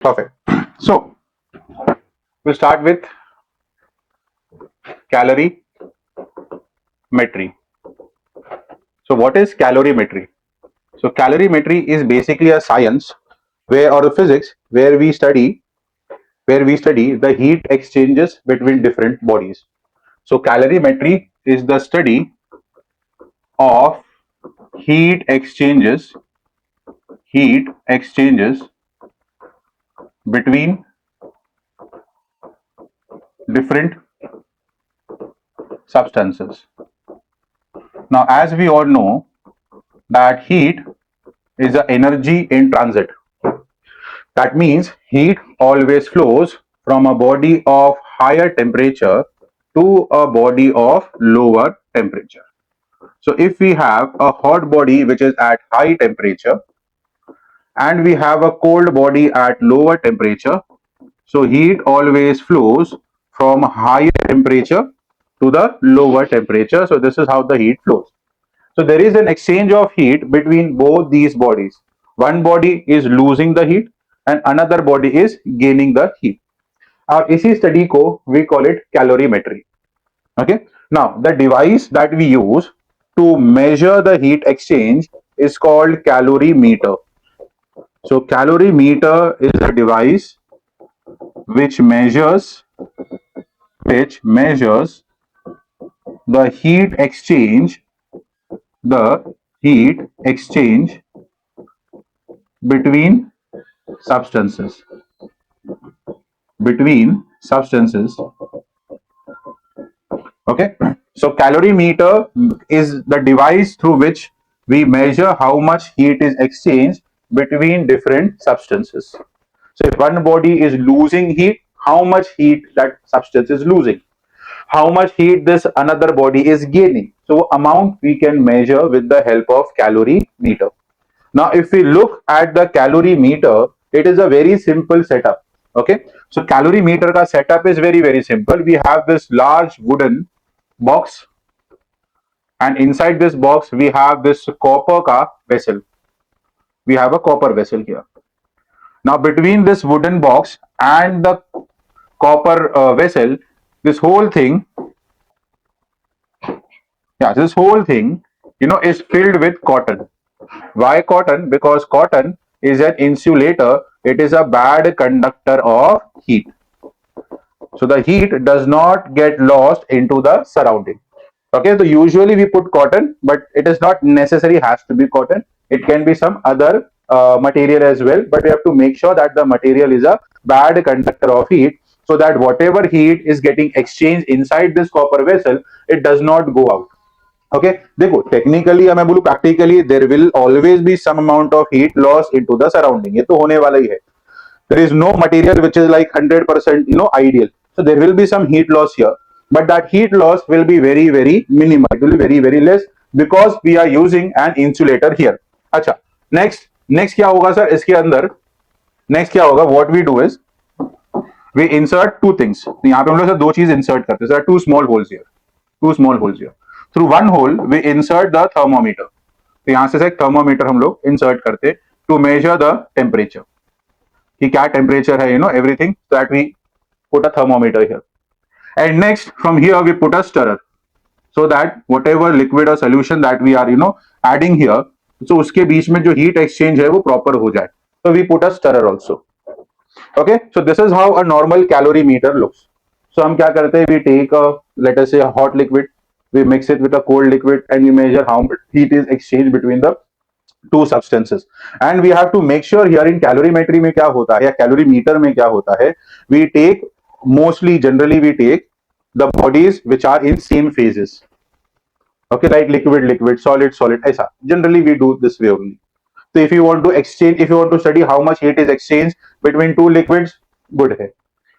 Perfect. So we'll start with calorimetry. So what is calorimetry? So calorimetry is basically a science where, or a physics where we study the heat exchanges between different bodies. So calorimetry is the study of heat exchanges heat exchanges between different substances. Now, as we all know that heat is an energy in transit. That means heat always flows from a body of higher temperature to a body of lower temperature. So if we have a hot body which is at high temperature and we have a cold body at lower temperature, so heat always flows from higher temperature to the lower temperature. So this is how the heat flows. So there is an exchange of heat between both these bodies. One body is losing the heat and another body is gaining the heat. अब इसी study को we call it calorimetry. Okay. Now the device that we use to measure the heat exchange is called calorimeter. So calorimeter is a device which measures the heat exchange the heat exchange between substances okay. So calorimeter is the device through which we measure how much heat is exchanged between different substances. So if one body is losing heat, how much heat that substance is losing, how much heat this another body is gaining. So amount we can measure with the help of calorimeter. Now if we look at the calorimeter, it is a very simple setup. Okay, so calorimeter ka setup is very simple. We have this large wooden box and inside this box we have this copper ka vessel. We have a copper vessel here. Now between this wooden box and the copper vessel, this whole thing is filled with cotton. Why cotton? Because cotton is an insulator. It is a bad conductor of heat. So the heat does not get lost into the surrounding. Okay, so usually we put cotton, but it is not necessary has to be cotton. It can be some other material as well, but we have to make sure that the material is a bad conductor of heat, so that whatever heat is getting exchanged inside this copper vessel, it does not go out. Okay देखो technically मैं बोलूं practically there will always be some amount of heat loss into the surrounding. ये तो होने वाला ही है. There is no material which is like 100% ideal. So there will be some heat loss here, but that heat loss will be very minimal. It will be very less because we are using an insulator here. अच्छा, next क्या होगा sir इसके अंदर? Next क्या होगा? What we do is we insert two things. यहाँ पे हम लोग दो चीज इंसर्ट करते हैं. Sir two small holes here. Through one hole we insert the thermometer. तो यहां से एक थर्मोमीटर हम लोग इंसर्ट करते टू मेजर द टेम्परेचर कि क्या टेम्परेचर है, everything. That we put a thermometer here. And next from here we put a stirrer, so that whatever liquid और solution that we are adding here, so उसके बीच में जो heat exchange है वो प्रॉपर हो जाए. तो we put a stirrer also. Okay, so this is how a normal calorimeter looks. So हम क्या करते हैं? We take let us say hot liquid, we mix it with a cold liquid and we measure how much heat is exchanged between the two substances. And we have to make sure here in calorimetry में क्या होता है या calorimeter में क्या होता है, we take generally we take the bodies which are in same phases. Okay, like liquid, solid, ऐसा generally we do this way only. So if you want to study how much heat is exchanged between two liquids, good है.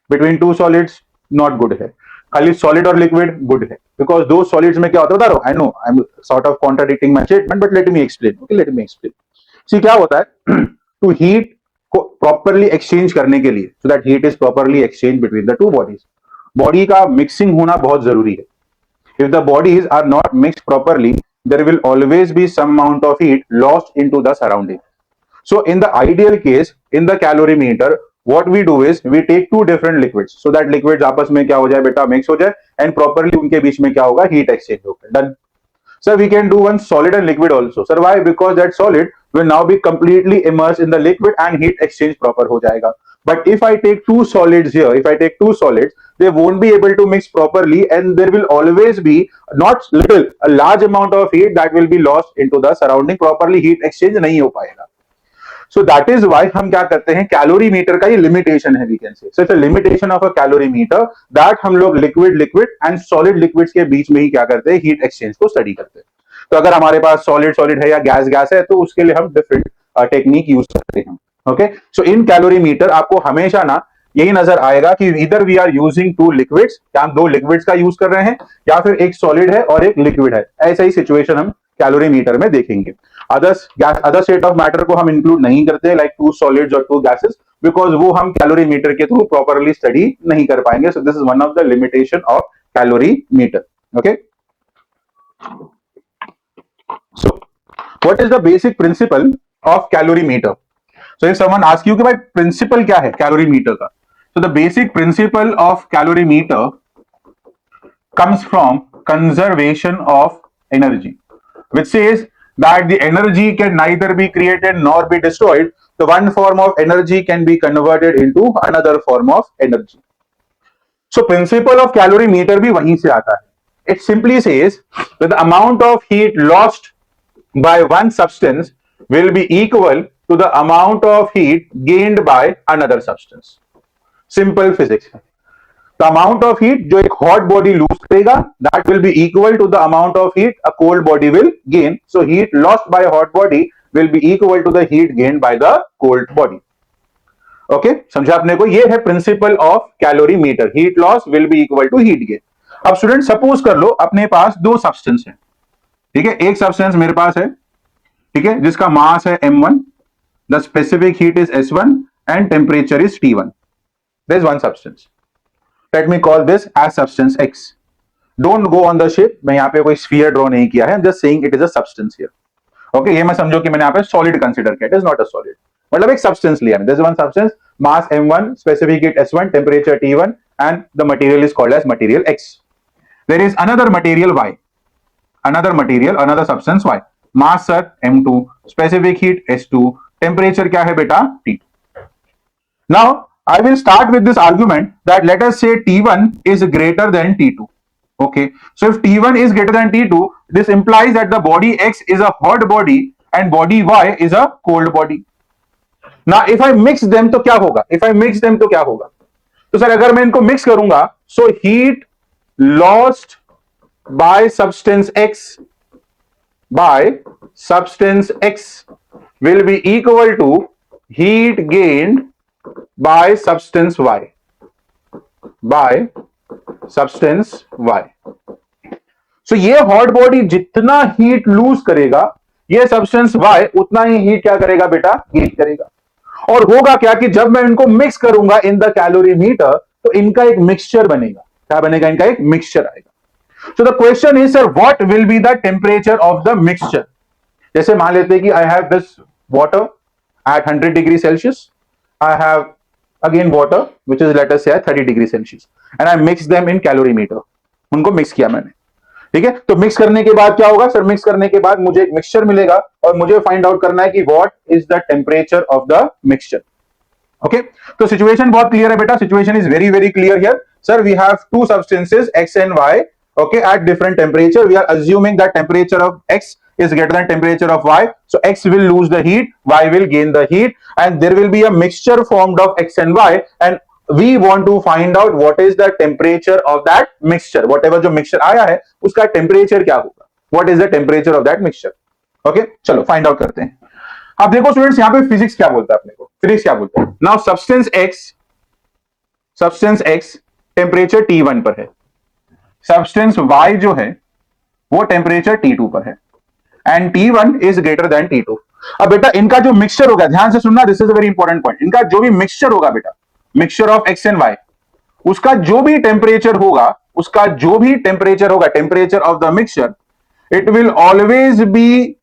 Between two solids, not good है. खाली solid और liquid good है, because दो solids में क्या होता है बता रहा हूं. I know I am sort of contradicting my statement, but let me explain. See क्या होता है टू हीट को प्रॉपरली एक्सचेंज करने के लिए, so that heat is properly exchange between the two bodies. Body का मिक्सिंग होना बहुत जरूरी है. If the bodies are not mixed properly, there will always be some amount of heat lost into the surrounding. So in the ideal case, in the calorimeter, what we do is we take two different liquids so that liquids आपस में क्या हो जाए बेटा, mix हो जाए and properly उनके बीच में क्या होगा, heat exchange होगा. Done. Sir, we can do one solid and liquid also. Sir, why? Because that solid will now be completely immersed in the liquid and heat exchange proper हो जाएगा. But if I take two solids here, if I take two solids, they won't be able to mix properly and there will always be not little, a large amount of heat that will be lost into the surrounding. Properly heat exchange नहीं हो पाएगा. So that is why हम क्या करते हैं, calorimeter का ये limitation है, we can say. So it's a limitation of a calorimeter that हम लोग लिक्विड एंड सॉलिड लिक्विड्स के बीच में ही क्या करते हैं, हीट एक्सचेंज को स्टडी करते हैं. तो अगर हमारे पास सॉलिड है या गैस है तो उसके लिए हम डिफरेंट टेक्निक यूज करते हैं. ओके, सो इन कैलोरीमीटर आपको हमेशा ना यही नजर आएगा कि इधर we are using two liquids, क्या हम दो लिक्विड्स का यूज कर रहे हैं या फिर एक सॉलिड है और एक लिक्विड है. ऐसा ही सिचुएशन हम कैलोरीमीटर में देखेंगे. अदर स्टेट ऑफ मैटर को हम इंक्लूड नहीं करते, लाइक टू सॉलिड्स और टू गैसेस, बिकॉज वो हम कैलोरीमीटर के थ्रू प्रॉपरली स्टडी नहीं कर पाएंगे. सो this is one of the limitation of calorimeter. Okay, so what is the basic principle of calorimeter? So if someone asks you कि भाई principle क्या है calorimeter का, so the basic principle of calorimeter comes from conservation of energy, which says that the energy can neither be created nor be destroyed. The one form of energy can be converted into another form of energy. So principle of calorimeter भी वहीं से आता है. It simply says that the amount of heat lost by one substance will be equal to the amount of heat gained by another substance. Simple physics. The amount of heat जो एक hot body lose करेगा, that will be equal to the amount of heat a cold body will gain. So heat lost by a hot body will be equal to the heat gained by the cold body. Okay, समझा आपने को? ये है principle of calorimeter. Heat loss will be equal to heat gain. अब student suppose कर लो अपने पास दो substance है, ठीक है. एक सब्सटेंस मेरे पास है, ठीक है, जिसका मास है m1, the specific heat is s1 and temperature is t1. There is one substance. Let me call this as substance x. Don't go on the shape, मैं यहां पे कोई स्फीयर ड्रॉ नहीं किया है, just saying it is a substance here. Okay, ये मैं समझो कि मैंने यहां पे सॉलिड कंसीडर किया, it is not a solid, मतलब एक सब्सटेंस लिया मैंने. There is one substance, mass m1, specific heat s1, temperature t1 and the material is called as material x. There is another material Y, another substance Y. Mass sir M2, specific heat S2, temperature क्या है बेटा T2. Now I will start with this argument that let us say T1 is greater than T2. Okay, so if T1 is greater than T2, this implies that the body X is a hot body and body Y is a cold body. Now if I mix them तो क्या होगा? तो sir अगर मैं इनको mix करूंगा, so heat lost by substance X will be equal to heat gained by substance Y. So ये hot body जितना हीट लूज करेगा, ये सब्सटेंस Y उतना ही हीट क्या करेगा बेटा, गेन करेगा. और होगा क्या कि जब मैं इनको मिक्स करूंगा इन द कैलोरीमीटर, तो इनका एक मिक्सचर बनेगा. क्या बनेगा? इनका एक मिक्सचर आएगा. So the question is sir what will be the temperature of the mixture. जैसे मान लेते हैं कि I have this water at 100 degree Celsius, I have again water which is late us से 30 degree Celsius and I mix them in calorimeter. उनको mix किया मैंने, ठीक है. तो मिक्स करने के बाद क्या होगा सर? मिक्स करने के बाद मुझे एक मिक्सचर मिलेगा और मुझे फाइंड आउट करना है कि what is the temperature of the mixture. Okay, तो सिचुएशन बहुत क्लियर है बेटा. Situation is very very clear here. Sir, we have two substances X and Y, okay, at different temperature. We are assuming that temperature of X is greater than temperature of Y. So X will lose the heat, Y will gain the heat, and there will be a mixture formed of X and Y. And we want to find out what is the temperature of that mixture. Whatever जो mixture आया है, उसका temperature क्या होगा? What is the temperature of that mixture? Okay, चलो find out करते हैं. अब देखो स्टूडेंट्स, यहाँ पे फिजिक्स क्या बोलता है अपने को? फिजिक्स क्या बोलता है? Now substance X temperature T1 पर है, सब्सटेंस Y जो है वो टेम्परेचर T2 पर है, and T1 is greater than T2. अब बेटा इनका जो मिक्सचर होगा, ध्यान से सुनना, this is a very important point. इनका जो भी मिक्सचर होगा बेटा, mixture of X and Y, उसका जो भी टेम्परेचर होगा, temperature of the mixture, it will always B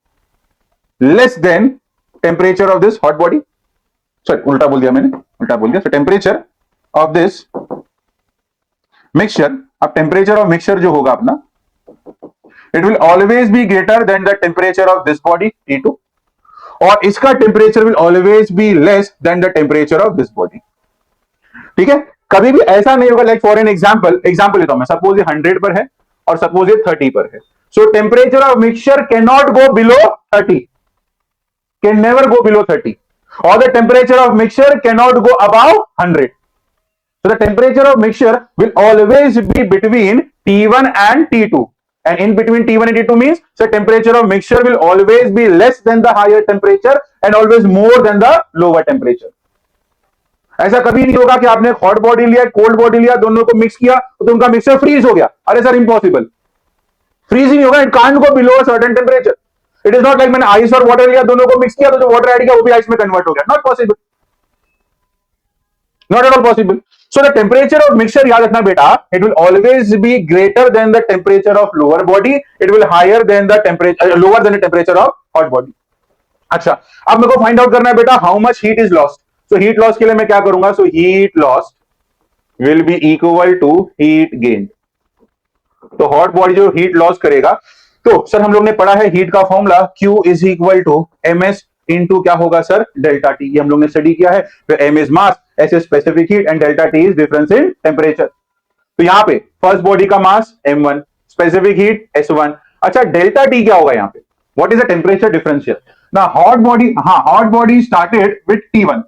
less then temperature of this hot body. Sorry, उल्टा बोल दिया मैंने, उल्टा बोल दिया. So temperature of this mixture, अब temperature of mixture जो होगा अपना, it will always be greater than the temperature of this body T2, और इसका temperature will always be less than the temperature of this body. ठीक है, कभी भी ऐसा नहीं होगा. लाइक फॉर एन एग्जाम्पल लेता हूं मैं. सपोज ये 100 पर है और सपोज ये 30 पर है. सो temperature of mixture can not go below 30, can never go below 30, or the temperature of mixture cannot go above 100. So the temperature of mixture will always be between T1 and T2, and in between T1 and T2 means the temperature of mixture will always be less than the higher temperature and always more than the lower temperature. ऐसा कभी नहीं होगा कि आपने hot body लिया, cold body लिया, दोनों को मिक्स किया तो उनका मिक्सचर फ्रीज हो गया. अरे सर इम्पॉसिबल, फ्रीज ही नहीं होगा. It can't go below a certain temperature. It is not like मैंने आइस और वाटर लिया, दोनों को मिक्स किया तो जो वाटर ऐड किया वो भी आइस में कन्वर्ट हो गया. Not possible, not at all possible. So the temperature of mixture, याद रखना बेटा, it will always be greater than the temperature of lower body. It will higher than the temperature, lower than the temperature of hot body. अच्छा, अब मेरे को find out करना है बेटा how much heat is lost. So heat loss के लिए मैं क्या करूंगा? So heat loss will be equal to heat gain. तो हॉट बॉडी जो हीट लॉस करेगा, तो सर हम लोग ने पढ़ा है हीट का formula Q is equal to ms into क्या होगा सर? Delta T. ये हम लोग ने स्टडी किया है. फिर m is mass, s is specific heat and delta T is difference in temperature. तो यहाँ पे फर्स्ट बॉडी का मास m1, स्पेसिफिक हीट s1. अच्छा, डेल्टा टी क्या होगा यहाँ पे? What is the temperature difference here? ना हॉट बॉडी, हाँ hot body started with T1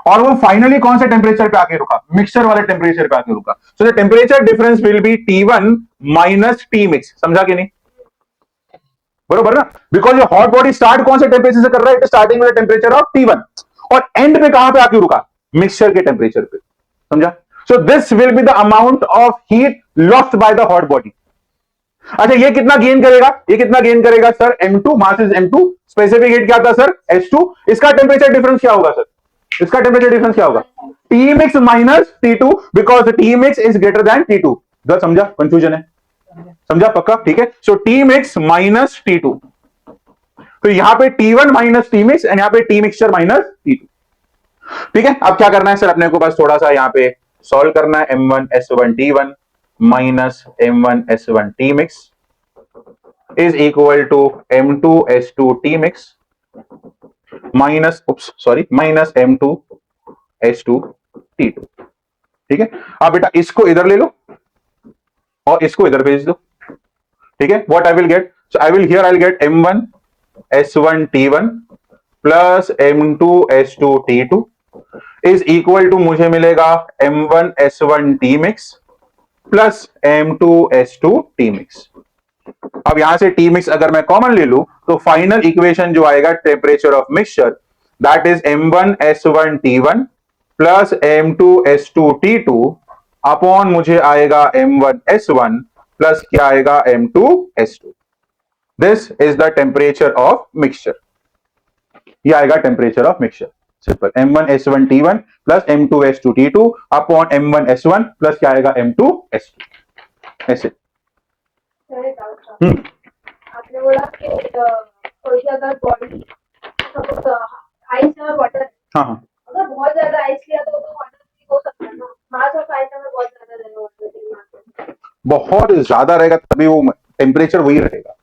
और वो फाइनली कौन से टेम्परेचर पे आके रुका? मिक्सचर वाले टेम्परेचर पे आके रुका. सो the temperature difference will be T1 minus T mix. समझा कि नहीं? बरोबर ना? बिकॉज ये हॉट बॉडी स्टार्ट कौन से टेम्परेचर से कर रहा है? Starting with temperature of T1 और एंड पे कहां पे आके रुका? मिक्सचर के टेम्परेचर पे. समझा? So this will be the amount of heat lost by the hot body. अच्छा, ये कितना गेन करेगा? ये कितना गेन करेगा sir? m2, mass is m2, specific heat क्या था सर? h2. इसका टेम्परेचर डिफरेंस क्या होगा सर? इसका टेम्परेचर डिफरेंस क्या होगा? T mix minus T2 because T mix is greater than T2. समझा? कंफ्यूजन है? समझा पक्का? ठीक है. सो T मिक्स माइनस T2. तो यहां पे T1 minus T mix and यहां पे T मिक्सचर माइनस T2. ठीक है. अब क्या करना है सर? अपने को बस थोड़ा सा यहां पे सॉल्व करना है. M1 S1 T1 minus M1 S1 T mix is equal to M2 S2 T mix minus minus M2 S2 T2. ठीक है. अब बेटा इसको इधर ले लो और इसको इधर भेज दो. ठीक है. What I will get? So I will here I will get M1 S1 T1 plus M2 S2 T2 is equal to मुझे मिलेगा M1 S1 T mix plus M2 S2 T mix. अब यहां से T मिक्स अगर मैं common ले लूं तो फाइनल इक्वेशन जो आएगा temperature of mixture, that is M1 S1 T1 plus M2 S2 T2 upon मुझे आएगा M1 S1 प्लस क्या आएगा? M2 S2. This is the temperature of mixture. ये आएगा temperature of mixture. Simple. M1 S1 T1 plus M2 S2 T2 upon M1 S1 plus क्या आएगा? M2 S2. ऐसे. आपने बोला कि कोई अगर बॉडी आइस और वाटर, हाँ हाँ, अगर बहुत ज्यादा आइस लिया तो वाटर हो सकता है ना? मास ऑफ आइस अगर बहुत ज्यादा रहेगा वाटर, बहुत ज्यादा रहेगा तभी वो टेम्परेचर वही रहेगा.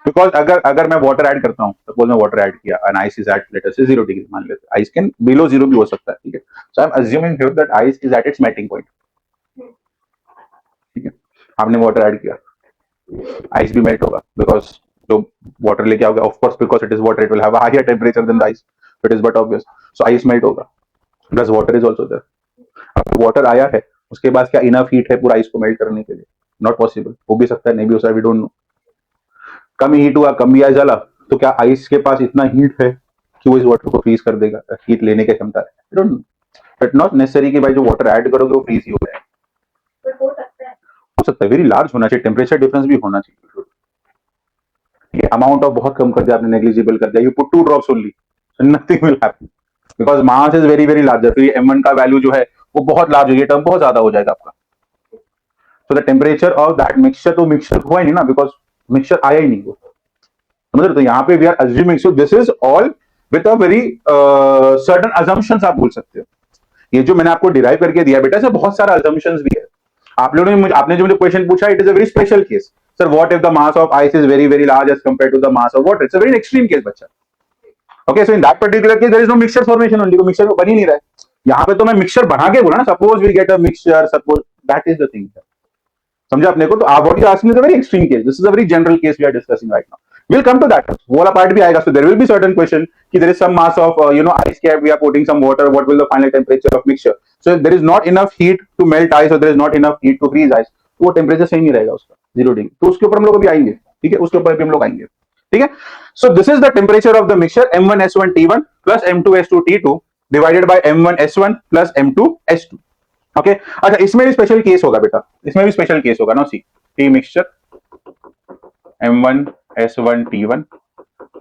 बिकॉज अगर मैं वाटर ऐड करता हूँ, सपोज मैं वाटर ऐड किया and ice is at let us say 0 degree मान लेते हैं. आइस कैन बिलो 0 भी हो सकता है. ठीक है. So I am assuming here that ice is at its melting point. ठीक है. आपने वाटर ऐड किया, आइस भी मेल्ट होगा बिकॉज जो वाटर लेके आओगे, of course because it is water it will have a higher temperature than the ice. It is but obvious. So ice melt होगा plus water is also there. अब water आया है, उसके बाद क्या इनफ हीट है पूरा आइस को मेल्ट करने के लिए? Not possible. हो भी सकता है, नहीं भी हो सकता, वी डोंट नो. कम हीट हुआ, कम भी आइस जला, तो क्या आइस के पास इतना हीट है कि वो इस वाटर को फ्रीज कर देगा? हीट लेने की क्षमता है? I don't know. It not necessary कि भाई जो वाटर ऐड करोगे वो फ्रीज ही हो जाए. हो सकता है. वेरी लार्ज होना चाहिए, टेम्परेचर डिफरेंस भी होना चाहिए. ये अमाउंट ऑफ बहुत कम कर दिया आपने, नेग्लिजिबल कर दिया. You put 2 drops only, nothing will happen because mass is very very larger. तो ये M1 का वैल्यू जो है वो बहुत लार्ज हो, ये टर्म बहुत ज्यादा हो जाएगा आपका. सो the temperature of that mixture, तो मिक्सचर हुआ ही नहीं ना, बिकॉज मिक्सचर आया ही नहीं वो. समझ रहे? तो यहाँ पे we are assuming. So this is all with a very certain assumptions आप बोल सकते हो। ये जो मैंने आपको डिराइव करके दिया बेटा, इसमें बहुत सारा अजम्पशंस भी है। आप लोगों ने आपने जो मुझे क्वेश्चन पूछा, it is a very special case. Sir what if the mass of ice is very very large as compare to the mass of water? It's a very extreme case बच्चा। Okay, so in that particular case there is no mixture formation only, को mixture बन ही नहीं रहा है। यहाँ पे तो मैं मिक्सचर बना के बोला ना, suppose we get a mixture, suppose that is the thing. समझा अपने को? तो आप what you asking is a very extreme case, this is a very general case we are discussing right now. Will come to that, वो वाला part भी आएगा। So there will be certain question कि there is some mass of ice cap, we are putting some water, what will the final temperature of mixture? So there is not enough heat to melt ice or there is not enough heat to freeze ice, तो वो temperature सही नहीं रहेगा उसका, 0 degree. तो उसके ऊपर हम लोग अभी आएंगे, ठीक है, उसके ऊपर भी हम लोग आएंगे, ठीक है। सो this is the temperature of the mixture M1S1T1 plus M2S2T2 divided by M1S1 plus M2S2। Okay, अच्छा इसमें भी स्पेशल केस होगा बेटा, इसमें भी स्पेशल केस होगा ना। See T mixture M1S1T1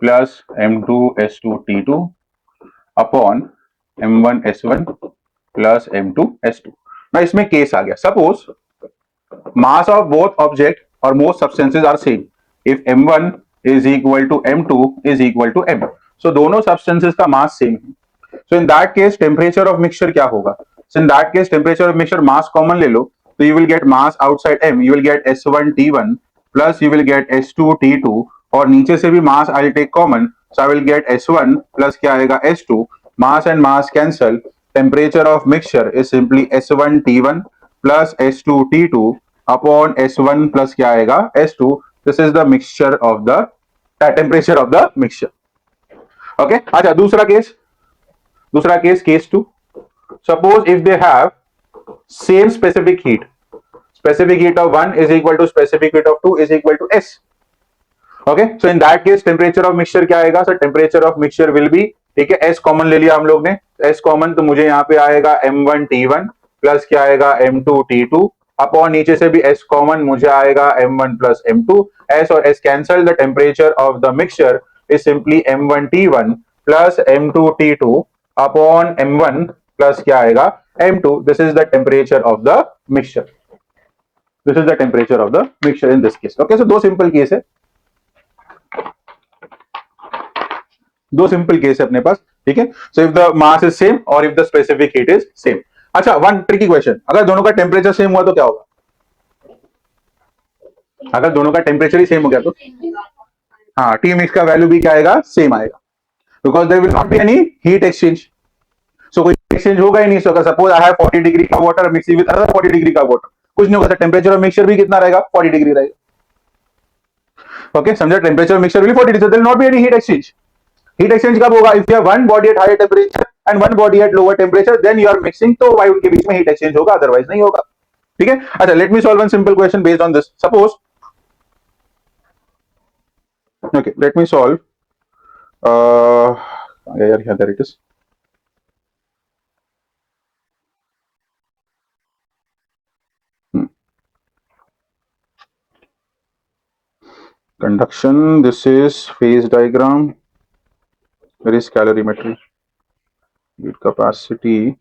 plus M2S2T2 upon M1S1 plus M2S2। ना इसमें केस आ गया, suppose mass of both object or most substances are same if M1 is equal to M2 is equal to M, so दोनों substances का mass same है। so in that case temperature of mixture क्या होगा? so in that case temperature of mixture mass common ले लो, तो you will get mass outside M, you will get S1T1 plus you will get S2T2 और नीचे से भी mass I'll take common, so I will get S1 plus क्या आएगा S2, mass and mass cancel, temperature of mixture is simply S1T1 plus S2T2 upon S1 plus क्या आएगा S2। This is the mixture of the temperature of the mixture. Okay, अच्छा दूसरा case case 2। Suppose if they have same specific heat of 1 is equal to specific heat of 2 is equal to S। Okay, so in that case temperature of mixture क्या आएगा? Sir temperature of mixture will be, ठीक है, S common ले लिया हम लोग ने, S common, तो मुझे यहाँ पे आएगा M1T1 प्लस क्या आएगा M2T2 अपॉन नीचे से भी S कॉमन, मुझे आएगा M1 प्लस M2, S और S cancel, the temperature of the mixture is simply M1T1 plus M2T2 upon M1 plus क्या आएगा M2। This is the temperature of the mixture, this is the temperature of the mixture in this case. Okay, so दो simple case है, दो simple case है अपने पास, ठीक है। So if the mass is same और if the specific heat is same. अच्छा, वन ट्रिकी क्वेश्चन, अगर दोनों का टेम्परेचर सेम हुआ तो क्या होगा? अगर दोनों का टेम्परेचर ही सेम हो गया तो हाँ, टी मिक्स का वैल्यू भी क्या आएगा? सेम आएगा, because there will not be any heat exchange. So कोई एक्सचेंज होगा ही नहीं। सो अगर सपोज आई हैव 40 डिग्री का water mixing with other 40 degree का वाटर, कुछ नहीं होगा, टेम्परेचर ऑफ मिक्सचर भी कितना रहेगा? 40 डिग्री रहेगा। ओके, समझा? Temperature of mixture will 40 degree, there will not be any heat exchange. Heat exchange कब होगा? If you have one body at higher temperature and one body at lower temperature, then you are mixing, तो why उनके बीच में heat exchange होगा, otherwise नहीं होगा, ठीक है। अच्छा, let me solve one simple question based on this. Suppose, okay, let me solve yeah, there it is. Conduction, this is phase diagram, where is calorimetry, heat capacity,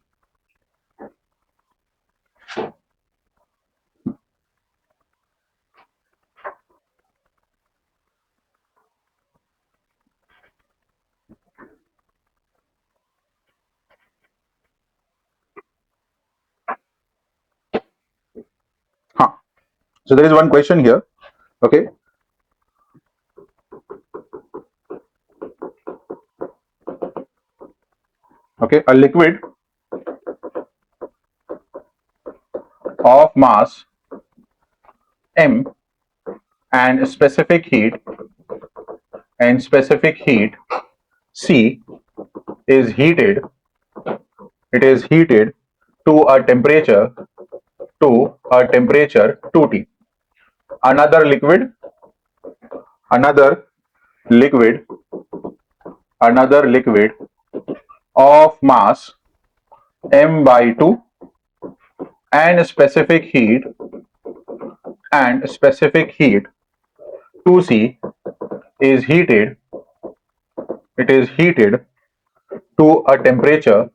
huh. So there is one question here, okay. Okay, a liquid of mass M and specific heat C is heated, it is heated to a temperature 2T. Another liquid of mass M by 2 and specific heat 2C is heated, it is heated to a temperature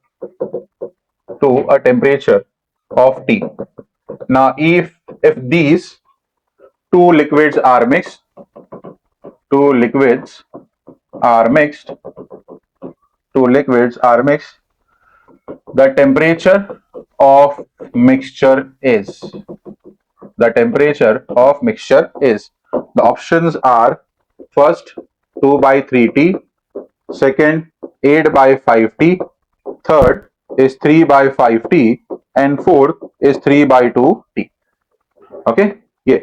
of T. Now if these two liquids are mixed, two liquids are mixed, the temperature of mixture is. The temperature of mixture is. The options are first 2 by 3T, second 8 by 5T, third is 3 by 5T, and fourth is 3 by 2T. Okay, ये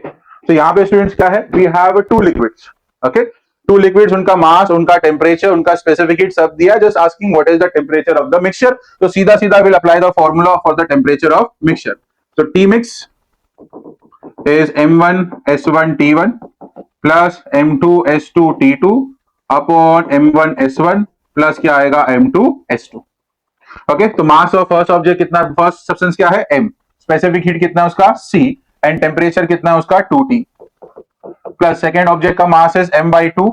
तो यहाँ पे students क्या है, we have two liquids. Okay, two liquids, उनका mass, उनका temperature, उनका specific heat सब दिया, just asking what is the temperature of the mixture. तो सीधा सीधा will apply the formula for the temperature of mixture. So T mix is M1S1T1 plus M2S2T2 upon M1S1 plus क्या आएगा M2S2. Okay, तो mass of first object कितना, first substance क्या है M, specific heat कितना है उसका C, एंड टेम्परेचर कितना है उसका 2T, प्लस सेकेंड ऑब्जेक्ट का mass is M/2,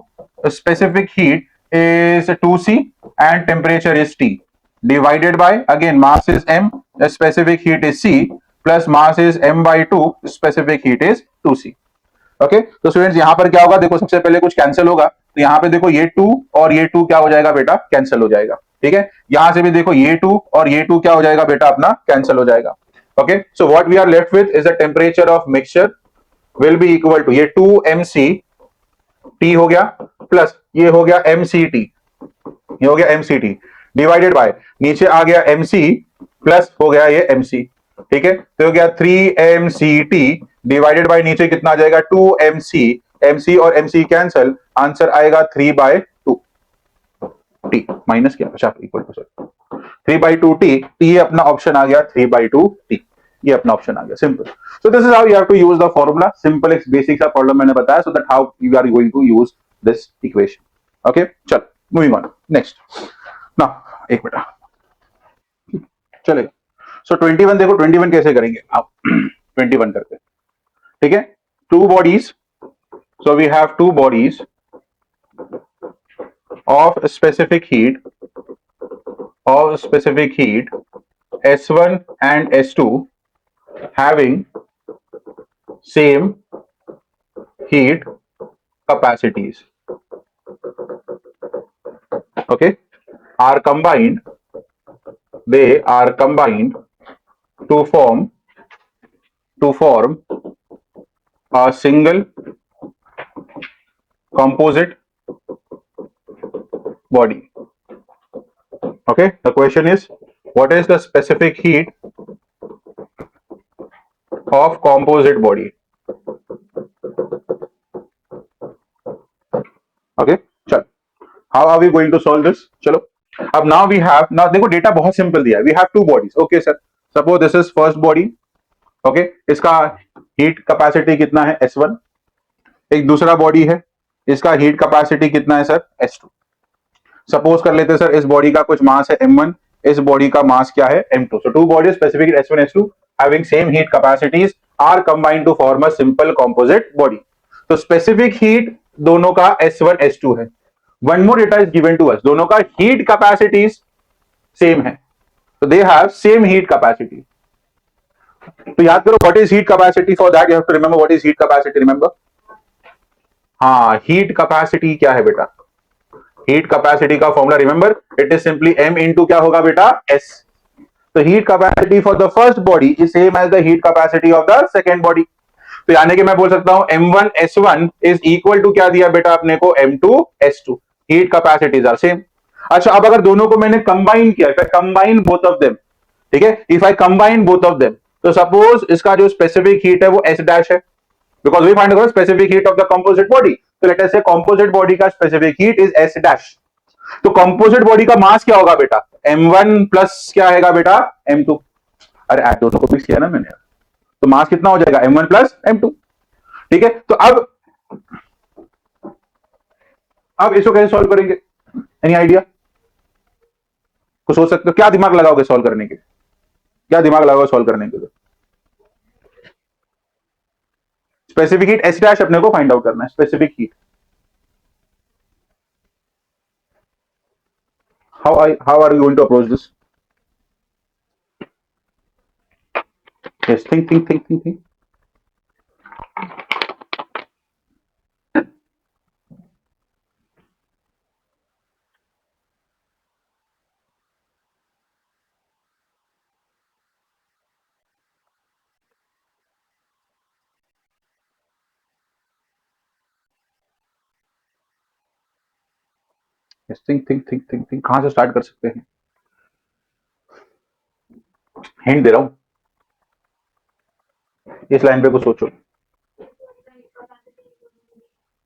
specific heat is 2C and temperature is T, divided by again mass is M, the specific heat is C, plus mass is M/2, specific heat is 2C. Okay, तो students यहां पर क्या होगा, देखो सबसे पहले कुछ cancel होगा, तो यहां पे देखो ये 2 और ये 2 क्या हो जाएगा बेटा, कैंसिल हो जाएगा. ठीक है, यहां से भी देखो ये 2 और ये 2 क्या हो जाएगा बेटा, अपना कैंसिल हो जाएगा. Okay, so what we are left with is the temperature of mixture will be equal to ये 2mc T हो गया, प्लस ये हो गया mct, ये हो गया mct, डिवाइडेड बाय नीचे आ गया mc, प्लस हो गया ये mc. ठीक है, तो हो गया 3mct डिवाइडेड बाय नीचे कितना आ जाएगा 2mc, mc और mc कैंसल, आंसर आएगा 3/2t माइनस क्या, अच्छा इक्वल टू, सॉरी 3/2t. ये अपना ऑप्शन आ गया 3/2t, ये अपना ऑप्शन आ गया, simple. So this is how you have to use the formula. Simple एक बेसिक सा प्रॉब्लम मैंने बताया, so that how you are going to use this equation. Okay, चल मूविंग ऑन नेक्स्ट. ना एक मिनट चलेगा. सो 21 देखो, 21 कैसे करेंगे आप 21 करते. ठीक है, two bodies, so we have two bodies of specific heat S1 and S2 having same heat capacities, okay, are combined, they are combined to form a single composite body. Okay, the question is, what is the specific heat of composite body? Okay, चल, how are we going to solve this? चलो, अब now we have, now देखो data बहुत simple दिया है, we have two bodies. Okay sir, suppose this is first body. Okay, इसका heat capacity कितना है S1, एक दूसरा बॉडी है, इसका हीट कैपेसिटी कितना है सर S2. सपोज कर लेते हैं सर, इस बॉडी का कुछ मास है M1, इस बॉडी का मास क्या है M2. So two bodies specific S1 S2 having same heat capacities are combined to form a simple composite body. तो स्पेसिफिक हीट दोनों का S1 S2 है. One more data is given to us, दोनों का heat capacities same है, तो they have same heat capacity. तो याद करो what is heat capacity, for that you have to remember what is heat capacity. Remember, हाँ, heat capacity क्या है बेटा, हीट कैपेसिटी का formula remember, it is simply m into क्या होगा बेटा S. तो heat capacity for the first body is same as the heat capacity of the second body. तो यानी कि मैं बोल सकता हूं M1S1 इज इक्वल टू क्या दिया बेटा अपने को M2S2. Heat capacities are same. अच्छा, अब अगर दोनों को मैंने कंबाइन किया, कंबाइन बोथ ऑफ देम, ठीक है, if I combine both of them, तो सपोज इसका जो स्पेसिफिक हीट है वो S डैश है, because we find the specific heat of the composite body. तो let us say composite body का specific heat is S dash. तो composite body का मास क्या होगा बेटा, M1 प्लस क्या आएगा बेटा M2. अरे ऐड दोनों को फिक्स किया ना मैंने, तो मास कितना हो जाएगा M1 प्लस M2. ठीक है, तो अब इसको कैसे सॉल्व करेंगे, एनी आइडिया, कुछ सोच सकते हो, क्या दिमाग लगाओगे सॉल्व करने के, क्या दिमाग लगाओगे सॉल्व करने के लिए. स्पेसिफिक हीट S डैश अपने को फाइंड आउट करना है, specific heat. how are you going to approach this? Yes, think. Think कहां से स्टार्ट कर सकते हैं? हिंट दे रहा हूं, इस लाइन पे कुछ सोचो।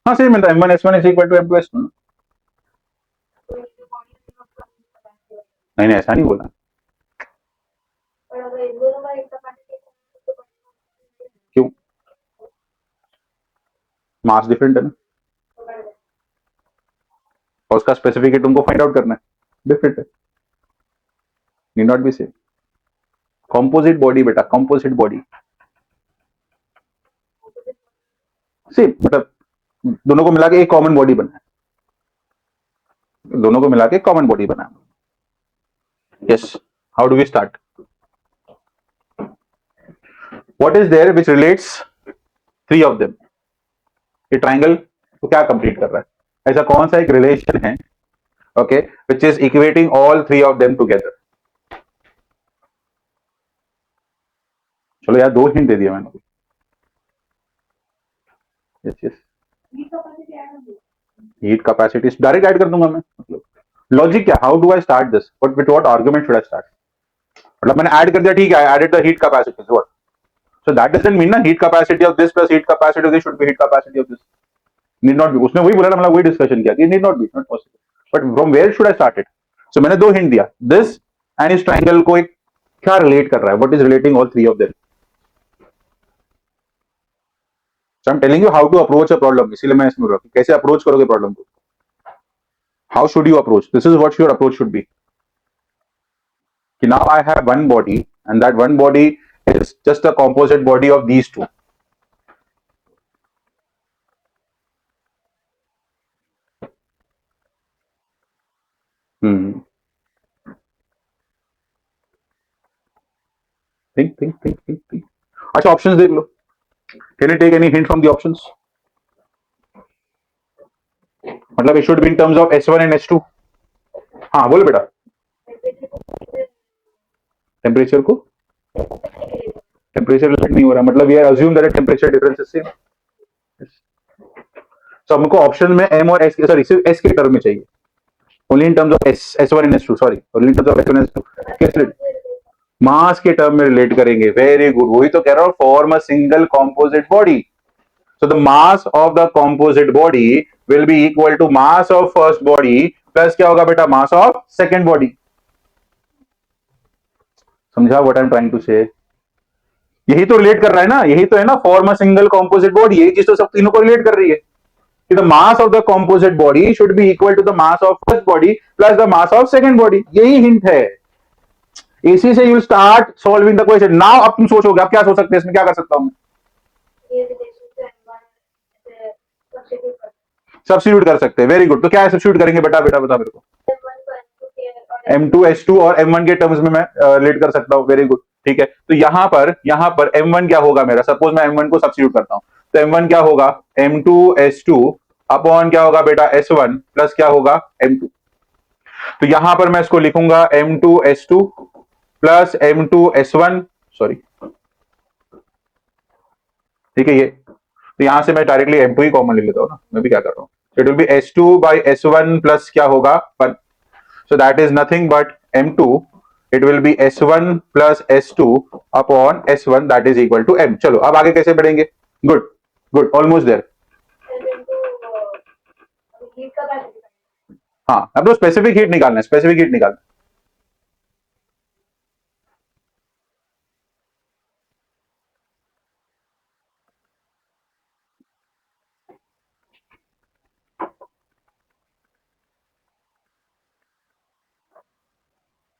हाँ सही मिलता है, M1S1 is equal to M2S2। नहीं नहीं, ऐसा नहीं बोला। क्यों? मास डिफरेंट है ना, और उसका स्पेसिफिक तुमको फाइंड आउट करना है, डिफरेंट है, need not B same. Composite body बेटा, कॉम्पोजिट बॉडी सेम, मतलब दोनों को मिला के एक कॉमन बॉडी बना है, दोनों को मिला के कॉमन बॉडी बना है। Yes, how do we start? What is there which relates three of them? ये ट्राइंगल तो क्या कंप्लीट कर रहा है? ऐसा कौन सा एक रिलेशन है, okay, which is equating all three of them together? चलो यार, दो हिंट दे दिया मैंने। Yes yes, heat capacity direct add कर दूंगा मैं, मतलब लॉजिक क्या, how do I start this, what with what argument should I start? मतलब मैंने ऐड कर दिया, ठीक है, I added the heat capacity, what? So that doesn't mean ना heat capacity of this plus heat capacity of this should be heat capacity of this, need not be. उसने वही बोला ना, मतलब वही डिस्कशन किया कि need not be, not possible, but from where should I start it? So मैंने दो हिंट दिया, दिस एंड इस ट्राइंगल को एक क्या रिलेट कर रहा है, what is relating all three of them? So I am telling you how to approach a problem, इसीलिए मैं इसमें बोल रहा हूं कैसे अप्रोच करोगे प्रॉब्लम को, how should you approach, this is what your approach should be. कि now I have one body and that one body is just a composite body of these two. Hmm. Think. अच्छा, options देख लो, can you take any hint from the options? मतलब it should be in terms of S1 and S2। हाँ बोलो बेटा। Temperature को, temperature relate नहीं हो रहा, मतलब we are assume that temperature difference is same. तो हमको ऑप्शन में M और S, सॉरी सिर्फ S के टर्म में चाहिए, only in terms of S1 and S2, sorry only in terms of S1 and S2। कैसे मास के टर्म में रिलेट करेंगे? वेरी गुड, वही तो कह रहा हूं, form a single composite body. So the mass of the composite body will be equal to mass of first body plus क्या होगा बेटा, mass of second body। समझा what I'm trying to say? यही तो रिलेट कर रहा है ना, यही तो है ना, form a single composite body, यही चीज तो सब तीनों को रिलेट कर रही है कि the mass of the composite body should be equal to the mass of first body plus the mass of second body, यही हिंट है। इसी से you start solving the question. Now अब तुम सोचोगे अब क्या सोच सकते हैं इसमें, क्या कर सकता हूं? सब्स्टिट्यूट कर सकते हैं, वेरी गुड। तो क्या सब्स्टिट्यूट करेंगे बेटा, बेटा बता मेरे को। M2S2 और M1 के टर्म्स में मैं रिलेट कर सकता हूँ, वेरी गुड, ठीक है। तो यहाँ पर M1 क्या होगा मेरा, सपोज मैं M1 को सब्स्टिट्यूट करता हूँ, तो M1 क्या होगा, M2S2 अपॉन क्या होगा बेटा, S1 प्लस क्या होगा, M2। तो यहां पर मैं इसको लिखूंगा M2S2 प्लस M2S1, सॉरी, ठीक है ये। तो यहां से मैं डायरेक्टली M2 ही कॉमन ले लेता हूं ना, मैं भी क्या कर रहा हूं, it will B S2 by S1 plus क्या होगा 1, so that is nothing but M2, it will be S1 plus S2 upon S1 that is equal to M। चलो अब आगे कैसे बढ़ेंगे, गुड गुड, ऑलमोस्ट देयर। हाँ, अब तो स्पेसिफिक हीट निकालना है, स्पेसिफिक हीट निकालना है।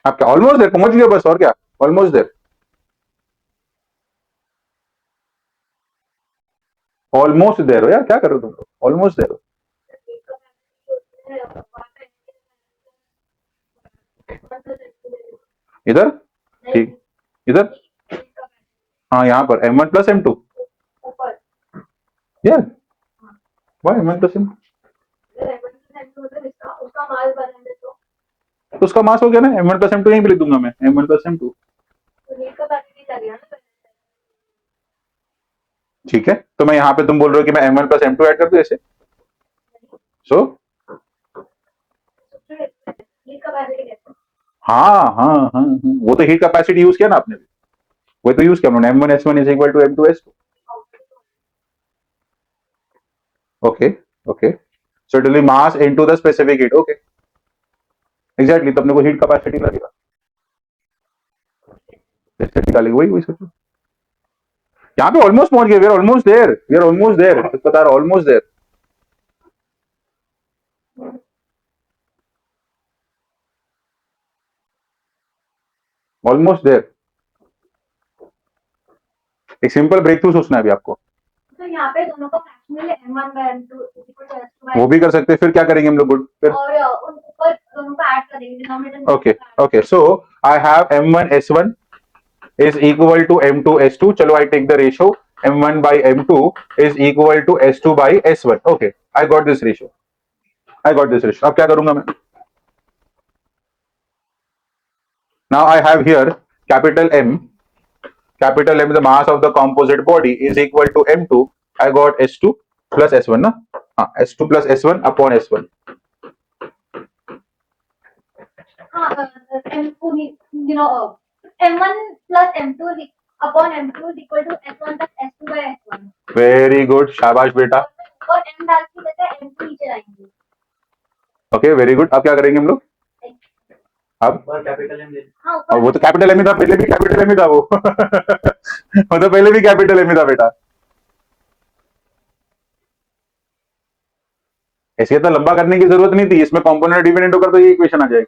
आप क्या ऑलमोस्ट देयर पहुंच गए बस, और क्या, ऑलमोस्ट देयर, ऑलमोस्ट देयर हो यार, क्या कर रहे हो तुम, ऑलमोस्ट देयर हो। इधर, ठीक, इधर, हाँ यहाँ पर M1 प्लस M2, यार वाई M1 प्लस M2, तो उसका मास हो गया ना, M1 प्लस M2 यहीं पे लिख दूंगा मैं, M1 प्लस M2, ठीक है। तो मैं यहाँ पे, तुम बोल रहे हो कि मैं M1 प्लस M2 ऐड कर दूं ऐसे, सो कैपेसिटी कहते हैं। हाँ, वो तो हीट कैपेसिटी यूज किया ना आपने, वो तो यूज किया हमने, M1S1 is equal to M2S2. Okay, so it will be mass into the specific heat. Okay, exactly, तो अपने को हीट कैपेसिटी लगेगा, कैसे निकालेंगे, वही वही सोचो. यहाँ पे ऑलमोस्ट पहुंच गए, वी आर ऑलमोस्ट देयर, बता रहा, ऑलमोस्ट देयर, ऑलमोस्ट देयर. एक सिंपल ब्रेक थ्रू सोचना है अभी आपको. तो यहाँ पे दोनों का फ्रैक्शनल है M1/M2 वो भी कर सकते हैं, फिर क्या करेंगे हम लोग, गुड, फिर और उन ऊपर दोनों का ऐड करेंगे denominator. Okay, so I have M1S1 is equal to M2S2. चलो, I take the ratio M1 by M2 is equal to S2 by S1. Okay, I got this ratio. अब क्या करूंगा मैं? Now I have here capital M, the mass of the composite body is equal to M2. I got S2 plus S1 ना, हाँ, S2 plus S1 upon S1. हाँ, M2 M1 plus M2 upon M2 is equal to S1 plus S2 by S1. Very good, शाबाश बेटा. और M डाल के देते हैं, M2 नीचे लाएंगे. Okay, very good. अब क्या करेंगे हम लोग? अब कैपिटल M ले. और वो तो कैपिटल एम ही था, पहले भी कैपिटल एम ही था वो. वो तो पहले भी कैपिटल एम ही था बेटा. ऐसे इतना लंबा करने की जरूरत नहीं थी, इसमें कंपोनेंट डिपेंडेंट होकर तो ये इक्वेशन आ जाएगी.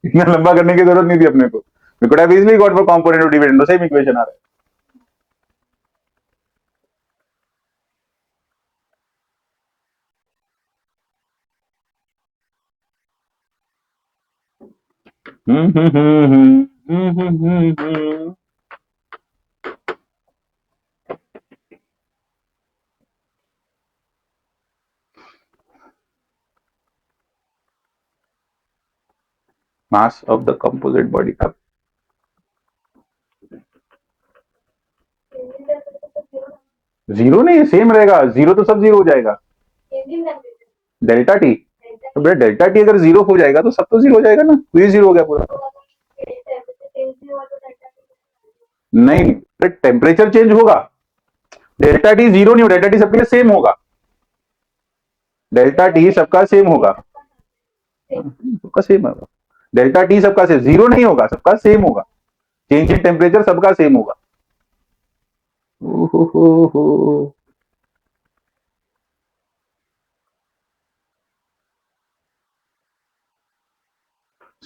इतना लंबा करने की जरूरत नहीं थी अपने को. We could have easily got for component dependent, same equation आ रहा है. Mass of the composite body का जीरो नहीं, सेम रहेगा. जीरो तो सब जीरो हो जाएगा. डेल्टा टी, तो बेटा डेल्टा टी अगर जीरो हो जाएगा तो सब तो जीरो हो जाएगा ना, तो ये जीरो हो गया पूरा. नहीं, टेम्परेचर चेंज होगा, डेल्टा टी जीरो नहीं हो, डेल्टा टी सबके लिए सेम होगा. डेल्टा टी सबका सेम होगा, सबका सेम होगा. डेल्टा टी सबका सेम, जीरो नहीं होगा, सबका सेम होगा. चेंज इन टेम्परेचर सबका सेम होगा.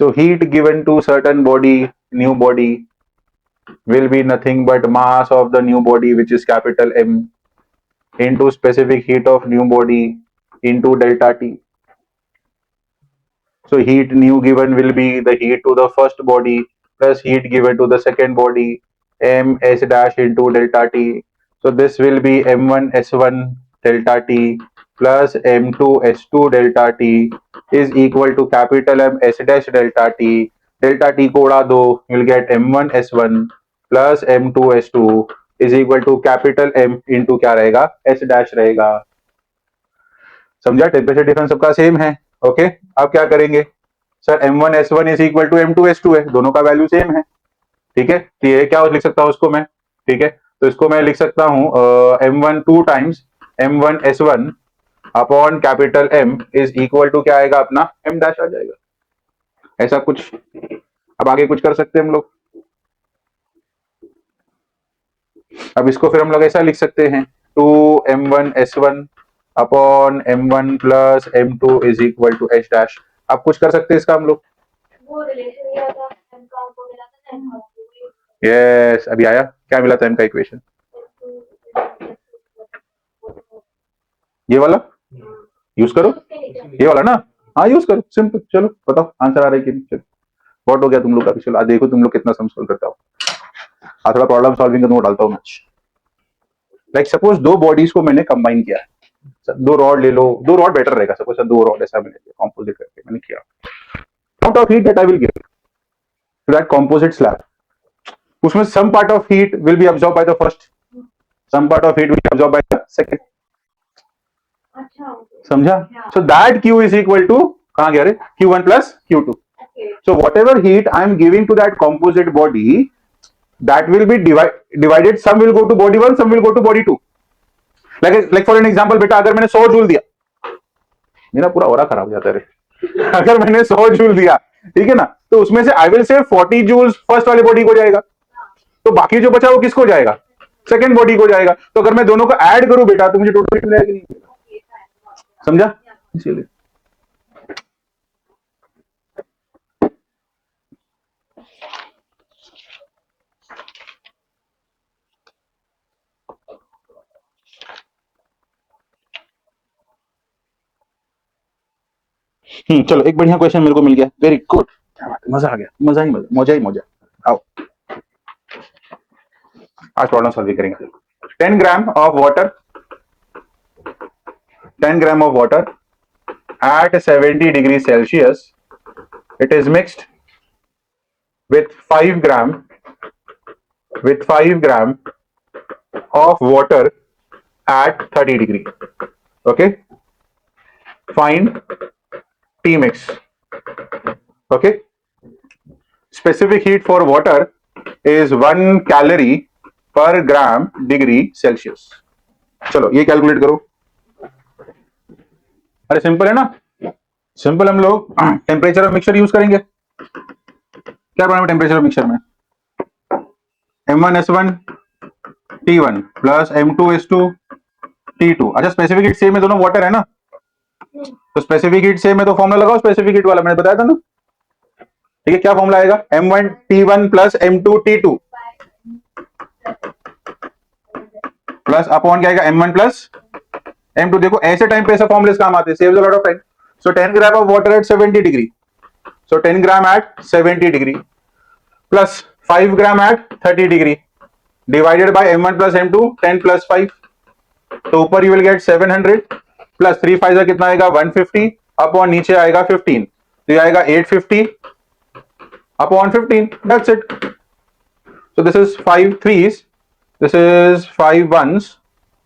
So heat given to certain body, new body, will be nothing but mass of the new body, which is capital M, into specific heat of new body into delta T. So heat new given will be the heat to the first body plus heat given to the second body, M S dash into delta T. So this will be M1 S1 delta T plus M2 S2 delta T is equal to capital M S dash delta T. Delta T को उड़ा दो, you will get M1 S1 plus M2 S2 is equal to capital M into क्या रहेगा, S dash रहेगा. समझा? Temperature difference सबका same है. Okay, अब क्या करेंगे sir? M1 S1 is equal to M2 S2 है, दोनों का वैल्यू सेम है. ठीक है, तो ये क्या लिख सकता हूं उसको मैं? ठीक है, तो इसको मैं लिख सकता हूं M1 2 times M1 S1 upon capital M is equal to क्या आएगा अपना, M डैश आ जाएगा. ऐसा कुछ. अब आगे कुछ कर सकते हैं हम लोग. अब इसको फिर हम लोग ऐसा लिख सकते हैं, 2M1 S1 upon M1 plus M2 is equal to H dash. अब कुछ कर सकते हैं इसका हम लोग. वो रिलेशन दिया था, M का हमको मिला था, M का. यस, अभी आया. क्या मिला था M का इक्वेशन? ये वाला यूज करो, ये वाला ना, हाँ यूज करो, सिंपल. चलो बताओ आंसर आ रहा है कि नहीं. चलो बहुत हो गया तुम लोग का. चलो देखो तुम लोग कितना सम सॉल्व करता हो. आज थोड़ा प्रॉब्लम सॉल्विंग का नोट डालता हूँ मैं. लाइक सपोज दो बॉडीज को मैंने कंबाइन किया. दो रॉड ले लो, दो रॉड बेटर रहेगा. सपोज दो रॉड ऐसा मैंने कंपोजिट करके मैंने किया. amount of heat that I will give to that composite slab, उसमें some part of heat will be absorbed by the first, some part of heat will be absorbed by the second. समझा? So that Q is equal to कहाँ गया रे, Q1 plus Q2. Okay. So whatever heat I am giving to that composite body, that will be divided. Some will go to body 1, some will go to body 2. Like for an example, बेटा अगर मैंने 100 joule दिया, मेरा पूरा ओरा खराब हो जाता है रे। अगर मैंने 100 जूल दिया, ठीक है ना, तो उसमें से I will say 40 joules first वाले बॉडी को जाएगा, तो बाकी जो बचा वो किसको जाएगा, सेकंड बॉडी को जाएगा। तो अगर मैं दोनों को ऐड करूं बेटा तो मुझे टोटल मिल जाएगा, नहीं समझा, इसीलिए। चलो एक बढ़िया क्वेश्चन मेरे को मिल गया, वेरी गुड, मजा आ गया, मजा ही मजा, मौजा ही मौजा। आओ आज प्रॉब्लम सॉल्व करेंगे। 10 gram of water, 10 gram of water at 70 degrees Celsius, it is mixed with 5 gram of water at 30 degree. Okay, find T mix. Okay, specific heat for water is 1 calorie per gram degree Celsius. चलो ये calculate करो। अरे simple है ना, simple. हम लोग temperature of mixture use करेंगे। क्या बनाएंगे टेम्परेचर ऑफ मिक्सचर में, M1S1 T1 plus M2S2 T2। अच्छा स्पेसिफिक हीट सेम है, दोनों वाटर है ना, तो स्पेसिफिक हीट सेम है तो फॉर्मूला लगाओ स्पेसिफिक हीट वाला, मैंने बताया था ना। ठीक है, क्या फॉर्मूला आएगा, M1 T1 plus M2 T2 plus upon क्या आएगा, M1 प्लस M2। देखो ऐसे टाइम पे ऐसे फॉर्मूलेस काम आते हैं, saves a lot of time. So 10 gram of water at 70 degree, so 10 gram at 70 degree plus 5 gram at 30 degree divided by M1 plus M2, 10 plus 5, तो ऊपर यू विल गेट 700 प्लस 3 5 का कितना आएगा 150 अपॉन नीचे आएगा 15, तो ये आएगा 850 upon 15, that's it. So this is 5 3s, this is 5 1s,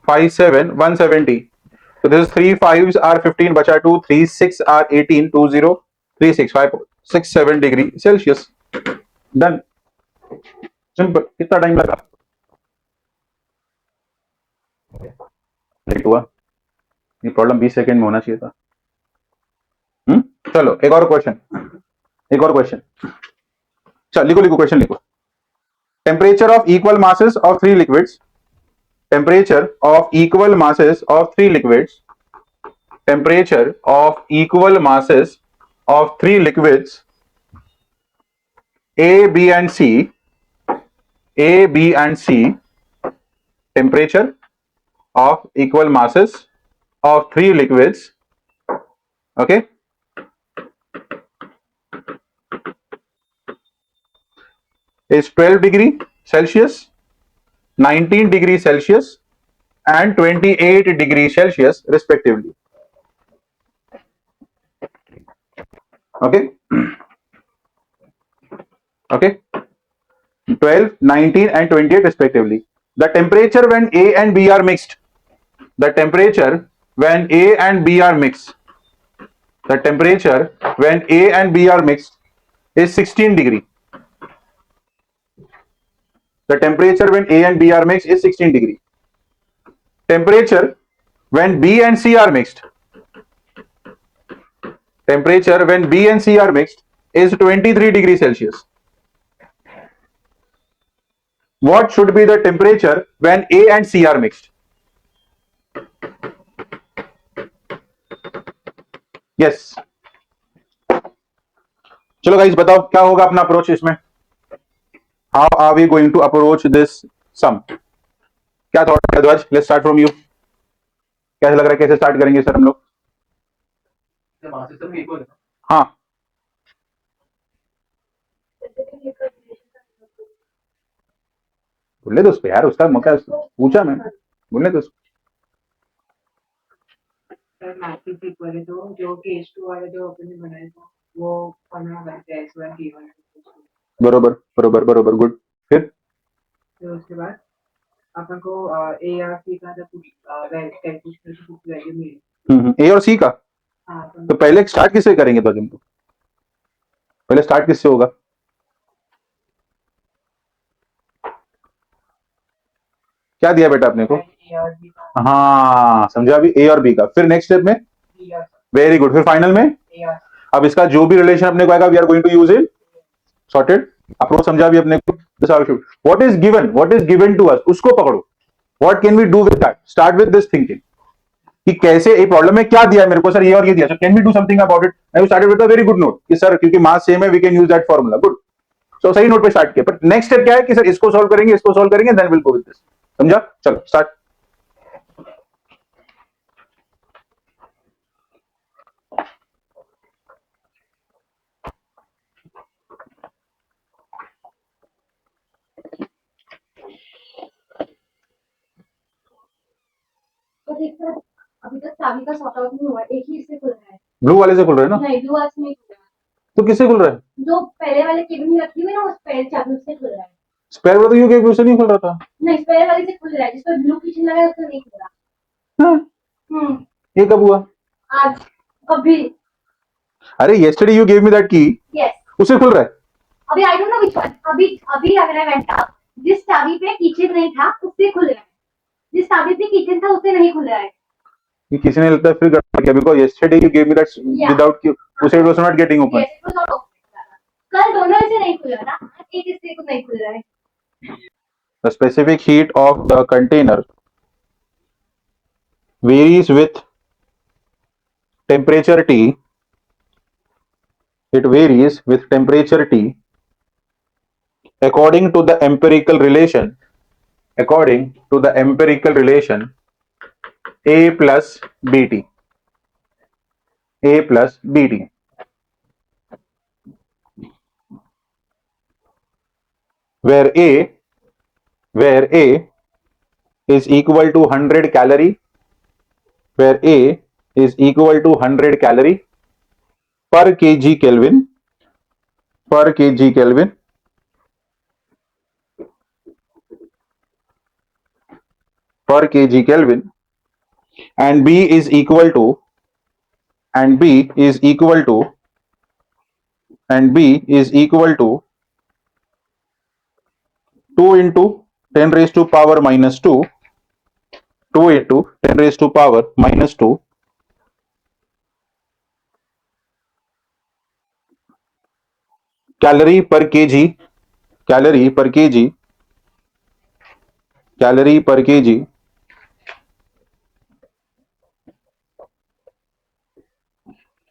5 7 170, so this is 3 5s are 15 बचा 2, 3 6 are 18, 2 0 3 6 5 6 7 degree Celsius, done, simple. कितना टाइम लगा, लेट हुआ, ये प्रॉब्लम 20 सेकंड में होना चाहिए था। चलो एक और क्वेश्चन, एक और क्वेश्चन, चल लिखो लिखो क्वेश्चन लिखो। Temperature of equal masses of 3 liquids, temperature of equal masses of 3 liquids, temperature of equal masses of 3 liquids A, B and C, A, B and C, temperature of equal masses of 3 liquids, okay, is 12 degree Celsius, 19 degree Celsius and 28 degree Celsius respectively. Okay, okay, 12 19 and 28 respectively. The temperature when A and B are mixed, the temperature when A and B are mixed, the temperature when A and B are mixed is 16 degree. The temperature when A and B are mixed is 16 degree. Temperature when B and C are mixed, temperature when B and C are mixed is 23 degree Celsius. What should be the temperature when A and C are mixed? Yes. चलो guys बताओ क्या होगा अपना approach इसमें, how are we going to approach this sum? क्या thought है ध्वज, let's start from you, कैसे लग रहा है, कैसे स्टार्ट करेंगे सर हम लोग? हाँ बोलने दो उसको यार, उसका मौका पूछा मैं, बोलने दो उसको। मैट्रिक्स इक्वल है तो जो केस 2 वाला जो अपन ने बनाया था वो फॉर्मूला बनता है S1 T1, बरोबर बरोबर बरोबर, गुड। फिर उसके बाद अपन को A और C का कुछ वैल्यू मिली, ए और सी का हाँ तो पहले स्टार्ट किससे करेंगे तो तुमको पहले स्टार्ट किससे होगा क्या दिया बेटा अपने को ए और बी का हाँ समझा अभी ए और बी का फिर नेक्स्ट स्टेप में बी और वेरी गुड फिर फाइनल में ए और अब इसका जो भी रिलेशन अपने को आएगा we are going to use it sorted approach समझा भी अपने को what is given to us उसको पकड़ो what can we do with that start with this thinking कि कैसे ये प्रॉब्लम में क्या दिया है मेरे को सर ये और ये दिया so can we do something about it I started with a very good note कि सर क्योंकि मास सेम है we can use that formula good so सही नोट पे स्टार्ट किया बट नेक्स्ट स्टेप क्या है कि सर इसको सॉल्व करेंगे then will go with this समझा चलो स्टार्ट तो देख सर अभी तक चाबी का सॉर्ट आउट नहीं हुआ एक ही इससे खुल रहा है ब्लू वाले से खुल रहे हैं ना नहीं ब्लू आज नहीं खुल रहा तो किससे खुल रहा है जो पहले वाले केबिन में रखी हुई है ना उस पहले चाबी उससे खुल रहा है स्पेयर वाला तो यूं कि उससे नहीं खुल रहा था नहीं स्पेयर वाले से खुल रहा है जिस पर ब्लू किचन लगा है उससे नहीं खुल रहा हाँ, हम्म ये कब हुआ आज अभी अरे yesterday you gave me that key yes उससे खुल रहा है अभी I don't know which one अभी अभी अगर आई वेंट अप जिस चाबी पे किचन नहीं था उससे खुल रहा है जिस चाबी पे किचन था उससे नहीं खुल रहा है ये किसी ने लगता है फिर गड़बड़ किया because yesterday you gave me that Yeah. without key उसे it was not getting open Yes, it was not open. कल दोनों से नहीं खुल रहा ना एक इससे को नहीं खुल रहा है the specific heat of the container varies with temperature T it varies with temperature T according to the empirical relation A plus BT where A is equal to 100 calorie where A is equal to 100 calorie per kg Kelvin and B is equal to 2 into 10 raised to power minus 2 into 10 raised to power minus 2 calorie per kg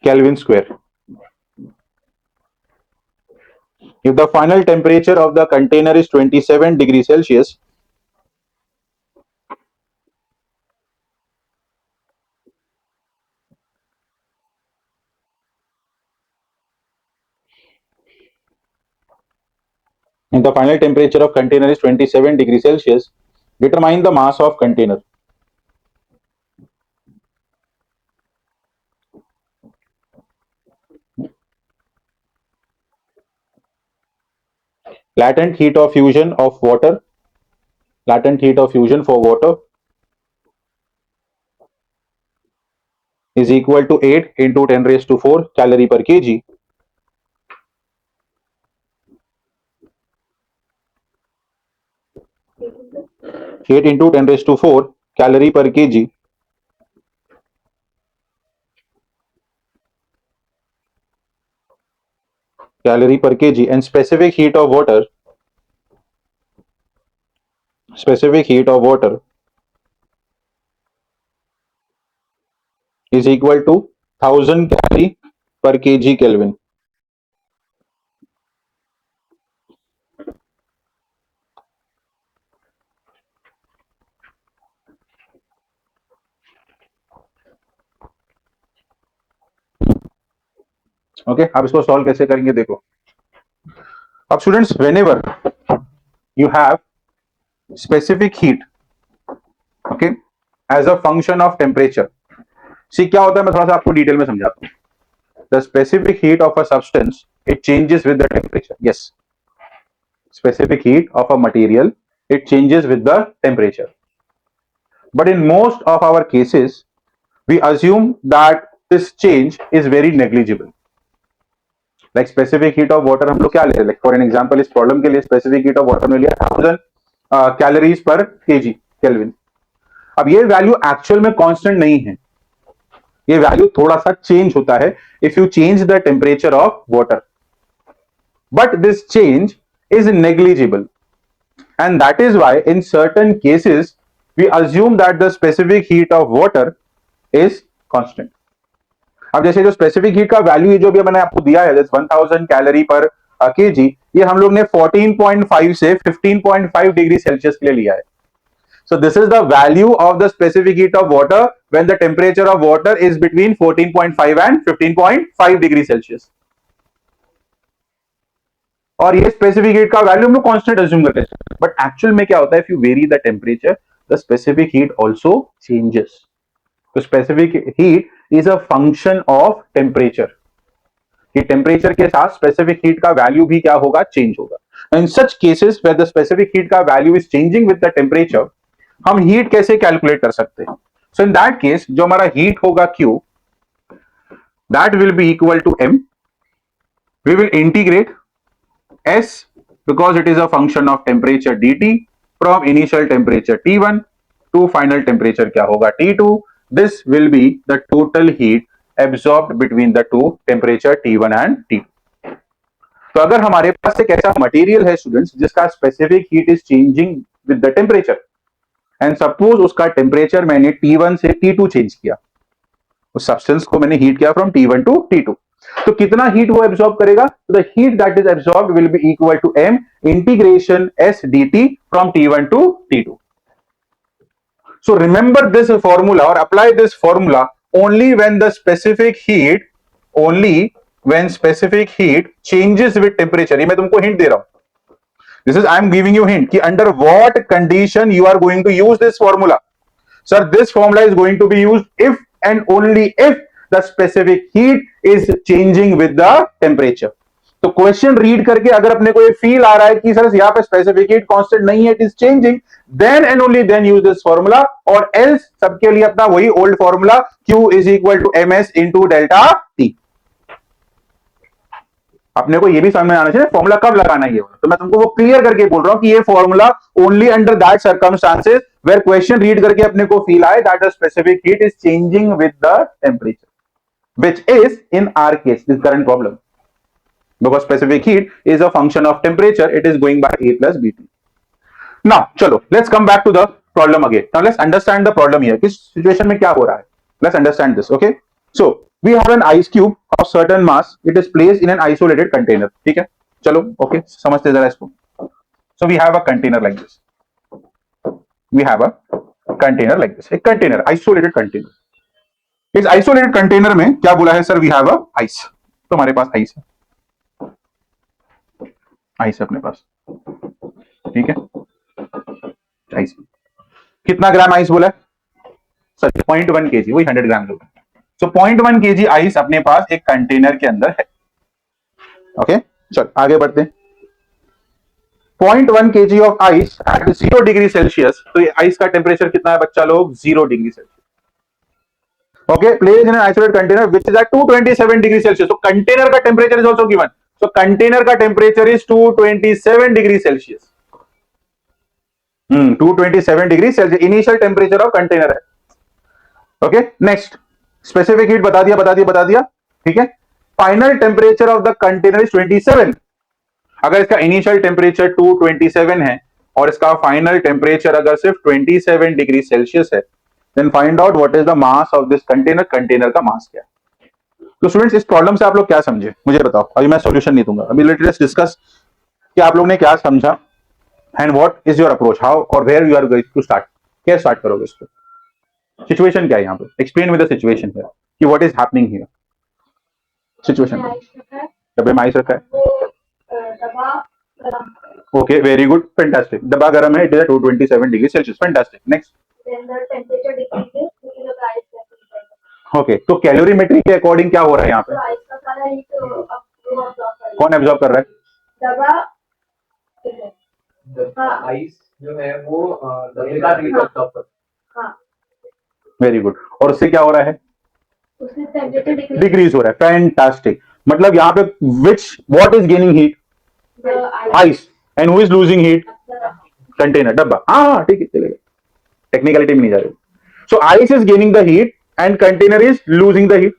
Kelvin square. If the final temperature of the container is 27 degrees Celsius, if the final temperature of container is 27 degrees Celsius, determine the mass of container. Latent heat of fusion for water is equal to 8 into 10 raised to 4 calorie per kg. Eight into 10 raised to 4 calorie per kg and specific heat of water is equal to 1000 calorie per kg Kelvin. Okay आप इसको solve कैसे करेंगे देखो अब students whenever you have specific heat okay as a function of temperature see क्या होता है मैं थोड़ा सा आपको डिटेल में समझाता हूं the specific heat of a substance it changes with the temperature yes specific heat of a material it changes with the temperature but in most of our cases we assume that this change is very negligible. Like specific heat of water हम लोग क्या ले रहे हैं? Like for an example, इस problem के लिए specific heat of water ने लिया 1000 कैलोरीज पर केजी केल्विन. अब ये वैल्यू एक्चुअल में कांस्टेंट नहीं है, ये वैल्यू थोड़ा सा चेंज होता है if you change the temperature of water, but this change is negligible, and that is why in certain cases we assume that the specific heat of water is constant. अब जैसे जो specific heat का value जो भी मैंने आपको दिया है 1000 कैलोरी पर केजी, ये हम लोग ने 14.5 से 15.5 डिग्री सेल्सियस के लिए लिया है. So this is the value of the specific heat of water when the temperature of water is between 14.5 and 15.5 degree Celsius. और ये स्पेसिफिक हीट का वैल्यू हम लोग कांस्टेंट अज्यूम करते हैं, बट एक्चुअल में क्या होता है, if you vary the temperature the specific heat also changes. तो specific heat is a function of temperature, कि टेम्परेचर के साथ स्पेसिफिक हीट का वैल्यू भी क्या होगा, चेंज होगा. In such cases where the specific heat का value is changing with the temperature, हम हीट कैसे कैलकुलेट कर सकते हैं? सो इन दैट केस जो हमारा हीट होगा Q, that will be equal to M. We will integrate S because it is a function of temperature dt from initial temperature T1 to final temperature क्या होगा, T2. This will be the total heat absorbed between the two temperature T1 and T2. तो अगर हमारे पास एक ऐसा material है students जिसका specific heat is changing with the temperature, and suppose उसका टेम्परेचर मैंने T1 से T2 चेंज किया, उस सब्सटेंस को मैंने हीट किया फ्रॉम T1 टू T2, तो कितना हीट वो एब्सॉर्ब करेगा? The heat that is absorbed will be equal to M integration S dt from T1 to T2. So remember this formula और apply this formula only when the specific heat, only when specific heat changes with temperature. ये मैं तुमको hint दे रहा हूं. This is I am giving you hint कि under what condition you are going to use this formula. Sir, this formula is going to be used if and only if the specific heat is changing with the temperature. तो question read करके अगर अपने को ये feel आ रहा है कि sir यहाँ पे स्पेसिफिक हीट कांस्टेंट नहीं है, it is changing, then and only then use this formula, और एल्स सबके लिए अपना वही old formula Q is equal to MS into delta T. अपने को ये भी समझ में आना चाहिए फॉर्मूला कब लगाना है ये, तो मैं तुमको वो क्लियर करके बोल रहा हूं कि ये formula only under that circumstances where question read करके अपने को फील आए that the specific heat is changing with the temperature, which is in our case this current problem, because specific heat is a function of temperature, it is going by A plus BT. Now chalo let's come back to the problem again. Now let's understand the problem here. किस situation में क्या हो रहा है, let's understand this. Okay, so we have an ice cube of certain mass, it is placed in an isolated container. ठीक है, चलो okay, समझते जरा इसको. So we have a container like this, we have a container like this, a container, isolated container. इस isolated container में क्या बोला है sir, we have a ice. तो हमारे पास आइस है, आइस है अपने पास, ठीक है, आइस. कितना ग्राम आइस बोला है सर? 0.1 kg, वही 100 ग्राम लोग. सो 0.1 kg आइस अपने पास एक कंटेनर के अंदर है. ओके, चल आगे बढ़ते हैं. 0.1 kg of ice eight 0 degree Celsius. तो ये आइस का टेम्परेचर कितना है बच्चा लोग? 0 degree Celsius. Okay, placed in an isolated container which is at 227 degree Celsius. So container का temperature is also given. So container का temperature is 227 degree Celsius. 227 degree Celsius initial temperature of container है. Okay, next specific heat बता दिया, ठीक है. Final temperature of the container is 27. अगर इसका initial temperature 227 है और इसका final temperature अगर सिर्फ 27 डिग्री सेल्सियस है, then find out what is the mass of this container. Container का मास क्या है? तो स्टूडेंट्स इस प्रॉब्लम से आप लोग क्या समझे मुझे बताओ. अभी मैं सॉल्यूशन नहीं दूंगा, अभी लेट्स डिस्कस कि आप लोग ने क्या समझा and what is your approach, how और where you are going to start. क्या स्टार्ट करोगे इसको? सिचुएशन क्या है यहाँ पे? Explain with the situation here कि what is happening here. Situation डब्बे में आइस रखा है. Okay, very good, fantastic. डब्बा गर्म है, it is 227 degree Celsius. Fantastic. Next. Then the temperature decreases because of the ice evaporating. Okay, तो calorimetry के अकॉर्डिंग क्या हो रहा है यहाँ पे? तो ice का सारा heat absorb कर कौन एब्जॉर्ब कर रहा है? दबा आइस जो है वो डब्बे का हीट अब्सॉर्ब करता हाँ वेरी गुड. और उससे क्या हो रहा है? उसमें टेम्परेचर डिक्रीज हो रहा है, फैंटास्टिक। मतलब यहाँ पे what is gaining heat? Ice. And who is losing heat? Container, डब्बा। हाँ ठीक है, चलेगा, टेक्निकलिटी में नहीं जा रहे। So ice is gaining the heat and container is losing the heat.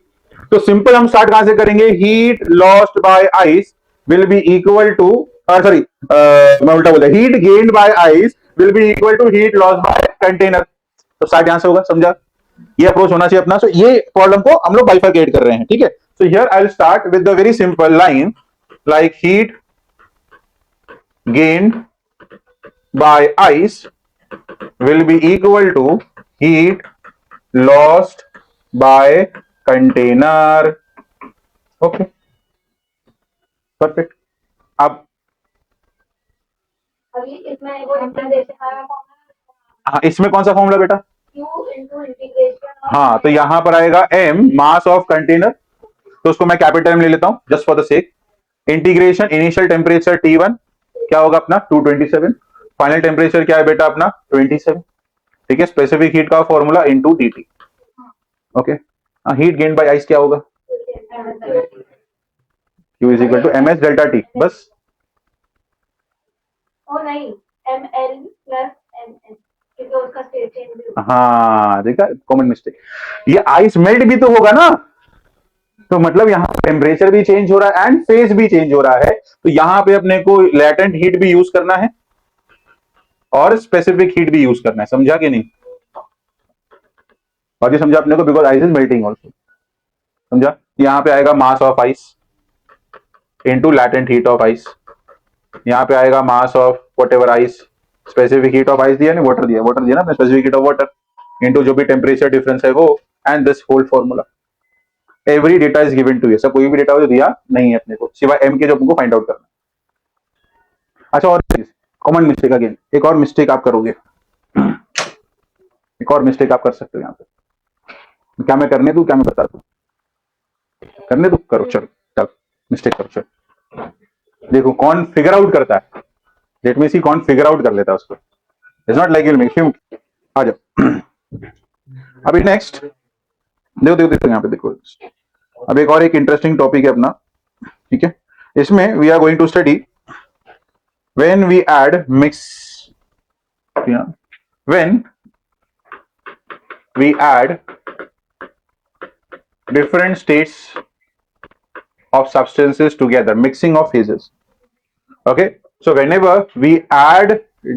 तो सिंपल हम स्टार्ट कहां से करेंगे? Heat lost by ice will be equal to, sorry मैं उल्टा बोला, heat gained by ice will be equal to heat lost by container. तो start यहां से होगा, समझा? ये अप्रोच होना चाहिए अपना। सो ये प्रॉब्लम को हम लोग बाइफरकेट कर रहे हैं, ठीक है। So here I will start with the very simple line like heat gained by ice will be equal to heat lost by container. Okay, perfect. अब अभी इसमें वो इंटीग्रेशन हाँ, इसमें कौन सा फॉर्मूला बेटा? Q into इंटीग्रेशन हाँ, तो यहां पर आएगा m मास ऑफ कंटेनर, तो उसको मैं कैपिटल में ले लेता हूं just for the sake. Integration initial temperature T1 क्या होगा अपना 227, फाइनल टेम्परेचर क्या है बेटा अपना 27, ठीक है। स्पेसिफिक हीट का formula into dt। Okay, heat gain by ice क्या होगा? Q is equal to ms delta T, बस। ओ नहीं ml प्लस ms क्योंकि उसका स्टेट चेंज हाँ देखा, कॉमन मिस्टेक। ये आइस मेल्ट भी तो होगा ना, तो मतलब यहाँ टेम्परेचर भी चेंज हो रहा है एंड फेज भी चेंज हो रहा है, तो यहाँ पे अपने को लैटेंट हीट भी यूज करना है और स्पेसिफिक हीट भी यूज करना है, समझा कि नहीं? और ये समझा अपने को, because ice is melting also, समझा? यहाँ पे आएगा mass of ice into latent heat of ice, यहाँ पे आएगा mass of whatever ice, specific heat of ice दिया नहीं, वाटर दिया ना, specific heat of water into जो भी टेम्परेचर डिफरेंस है वो, and this whole formula. Every data is given to you, सब कोई भी डेटा जो दिया नहीं है अपने को, सिवाय एम के जो अपने को फाइंड आउट करना। अच्छा, और कॉमन मिस्टेक अगेन, एक और मिस्टेक आप करोगे, एक और मिस्टेक आप कर सकते हो यहाँ पे। क्या मैं करने दूं, क्या मैं बता दूं? करने दो, करो, चलो चलो मिस्टेक करो, चलो देखो कौन फिगर आउट करता है। लेट मी सी कौन फिगर आउट कर लेता है उसको। It's not like you make him. आ जाओ अभी नेक्स्ट देखो देखो देखो यहाँ पे देखो, अब एक और एक इंटरेस्टिंग टॉपिक है अपना, ठीक है। इसमें we are going to study when we add mix, when we add different states of substances together, mixing of phases. Okay, so whenever we add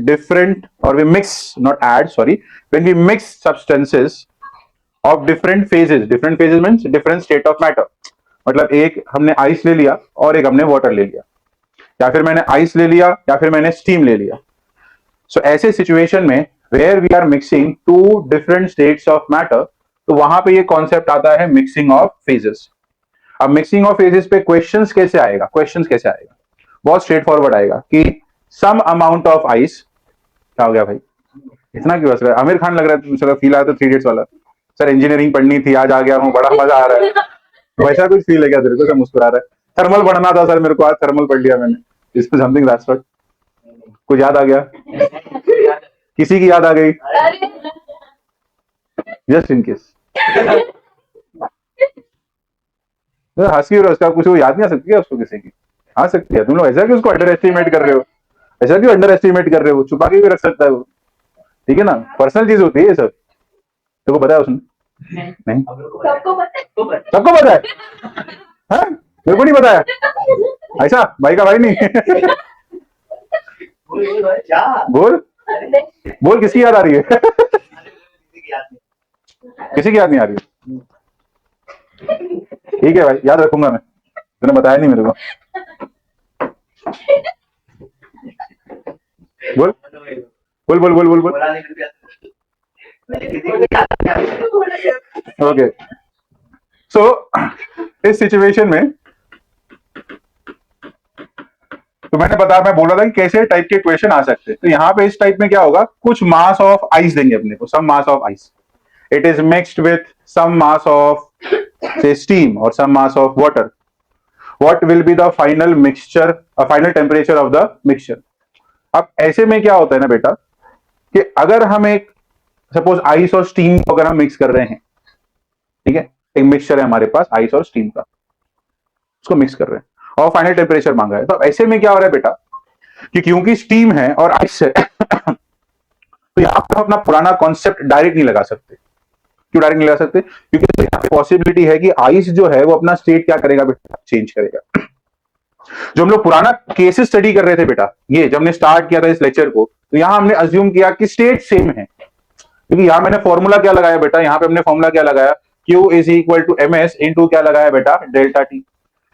different, or we mix, not add, sorry, when we mix substances of different phases means different state of matter, मतलब एक हमने ice ले लिया और एक हमने water ले लिया, या फिर मैंने आइस ले लिया या फिर मैंने स्टीम ले लिया। सो ऐसे सिचुएशन में where we are mixing two different states of matter, तो वहां पे ये कॉन्सेप्ट आता है मिक्सिंग ऑफ फेजेस। अब मिक्सिंग ऑफ फेजेस पे क्वेश्चंस कैसे आएगा? बहुत स्ट्रेट फॉरवर्ड आएगा कि सम अमाउंट ऑफ आइस, क्या हो गया भाई, इतना क्यों हंस रहा है? आमिर खान लग रहा है तुमसे, फील आया था 3 इडियट्स वाला। सर इंजीनियरिंग पढ़नी थी, आज आ गया हूँ, बड़ा मजा आ रहा है। वैसा कुछ फील है क्या तेरे को? सब मुस्कुरा रहा है। थर्मल पढ़ना था सर मेरे को, आज थर्मल पढ़ लिया मैंने, इसमें समथिंग दैट्स व्हाट। कुछ याद आ गया? किसी की याद आ गई? जस्ट इन केस हंसी हो रहा है, उसका कुछ वो याद नहीं आ सकती है उसको, किसी की आ सकती है। तुम लोग ऐसा कि उसको अंडर एस्टिमेट कर रहे हो, ऐसा क्यों अंडर एस्टिमेट कर रहे हो? छुपा के भी रख सकता है वो, ठीक है ना, पर्सनल चीज होती है ये सब। तुमको पता है उसने? नहीं, सबको पता है। हाँ? मेरे को नहीं बताया ऐसा, भाई का भाई नहीं। बोल बोल, किसकी याद आ रही है? किसी की याद नहीं आ रही है? ठीक है भाई, याद रखूंगा मैं, तूने बताया नहीं मेरे को। बोल बोल बोल बोल बोल बोल। ओके, सो इस सिचुएशन में तो मैंने बताया, मैं बोला था कि कैसे टाइप के क्वेश्चन आ सकते हैं। तो यहाँ पे इस टाइप में क्या होगा, कुछ मास ऑफ आइस देंगे अपने को, some mass of ice, it is mixed with some mass of say steam or some mass of water. What will be the final mixture, final temperature of the mixture? अब ऐसे में क्या होता है ना बेटा, कि अगर हम एक सपोज आइस और स्टीम को अगर हम मिक्स कर रहे हैं, ठीक है, एक मिक्सचर है हमारे पास आइस और स्टीम का, उसको मिक्स कर रहे हैं और फाइनल टेम्परेचर मांगा है। तो ऐसे में क्या हो रहा है बेटा कि क्योंकि स्टीम है और आइस है तो यहां पर अपना पुराना कॉन्सेप्ट डायरेक्ट नहीं लगा सकते। क्यों डायरेक्ट नहीं लगा सकते? क्योंकि यहाँ पे पॉसिबिलिटी है कि आइस जो है वो अपना स्टेट क्या करेगा बेटा, चेंज करेगा। जो हम लोग पुराना केसेस स्टडी कर रहे थे बेटा, ये जब हमने स्टार्ट किया था इस लेक्चर को, तो यहां हमने अज्यूम किया कि स्टेट सेम है, क्योंकि यहां मैंने फॉर्मूला क्या लगाया बेटा, यहां पे हमने फॉर्मूला क्या लगाया, Q is equal to MS into क्या लगाया बेटा, डेल्टा टी।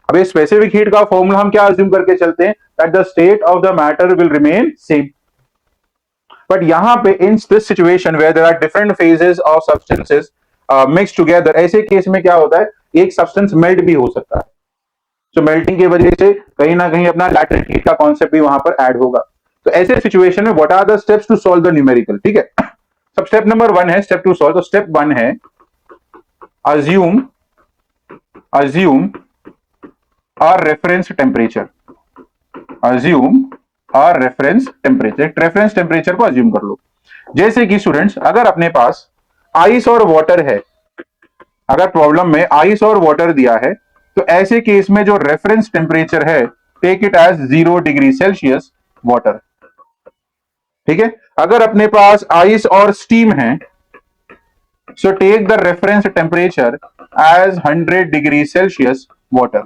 अब ये स्पेसिफिक हीट का फॉर्मूला हम क्या अज्यूम करके चलते हैं, that the state of the matter will remain same. But यहां पे in this situation where there are different phases of substances mix together, ऐसे केस में क्या होता है, एक सब्सटेंस मेल्ट भी हो सकता है। तो मेल्टिंग की वजह से कहीं ना कहीं अपना लैटेंट हीट का कॉन्सेप्ट भी वहां पर ऐड होगा। तो ऐसे सिचुएशन में what are the steps to solve the numerical, ठीक है। सब स्टेप नंबर 1 है स्टेप टू सॉल्व। तो स्टेप 1 है assume a reference temperature, assume a reference temperature, reference temperature को अज्यूम कर लो। जैसे कि स्टूडेंट्स अगर अपने पास आइस और वाटर है, अगर प्रॉब्लम में आइस और वाटर दिया है, तो ऐसे केस में जो रेफरेंस टेम्परेचर है, take it as 0 degree Celsius water, ठीक है। अगर अपने पास आइस और स्टीम है, so take the reference temperature as 100 degree Celsius water,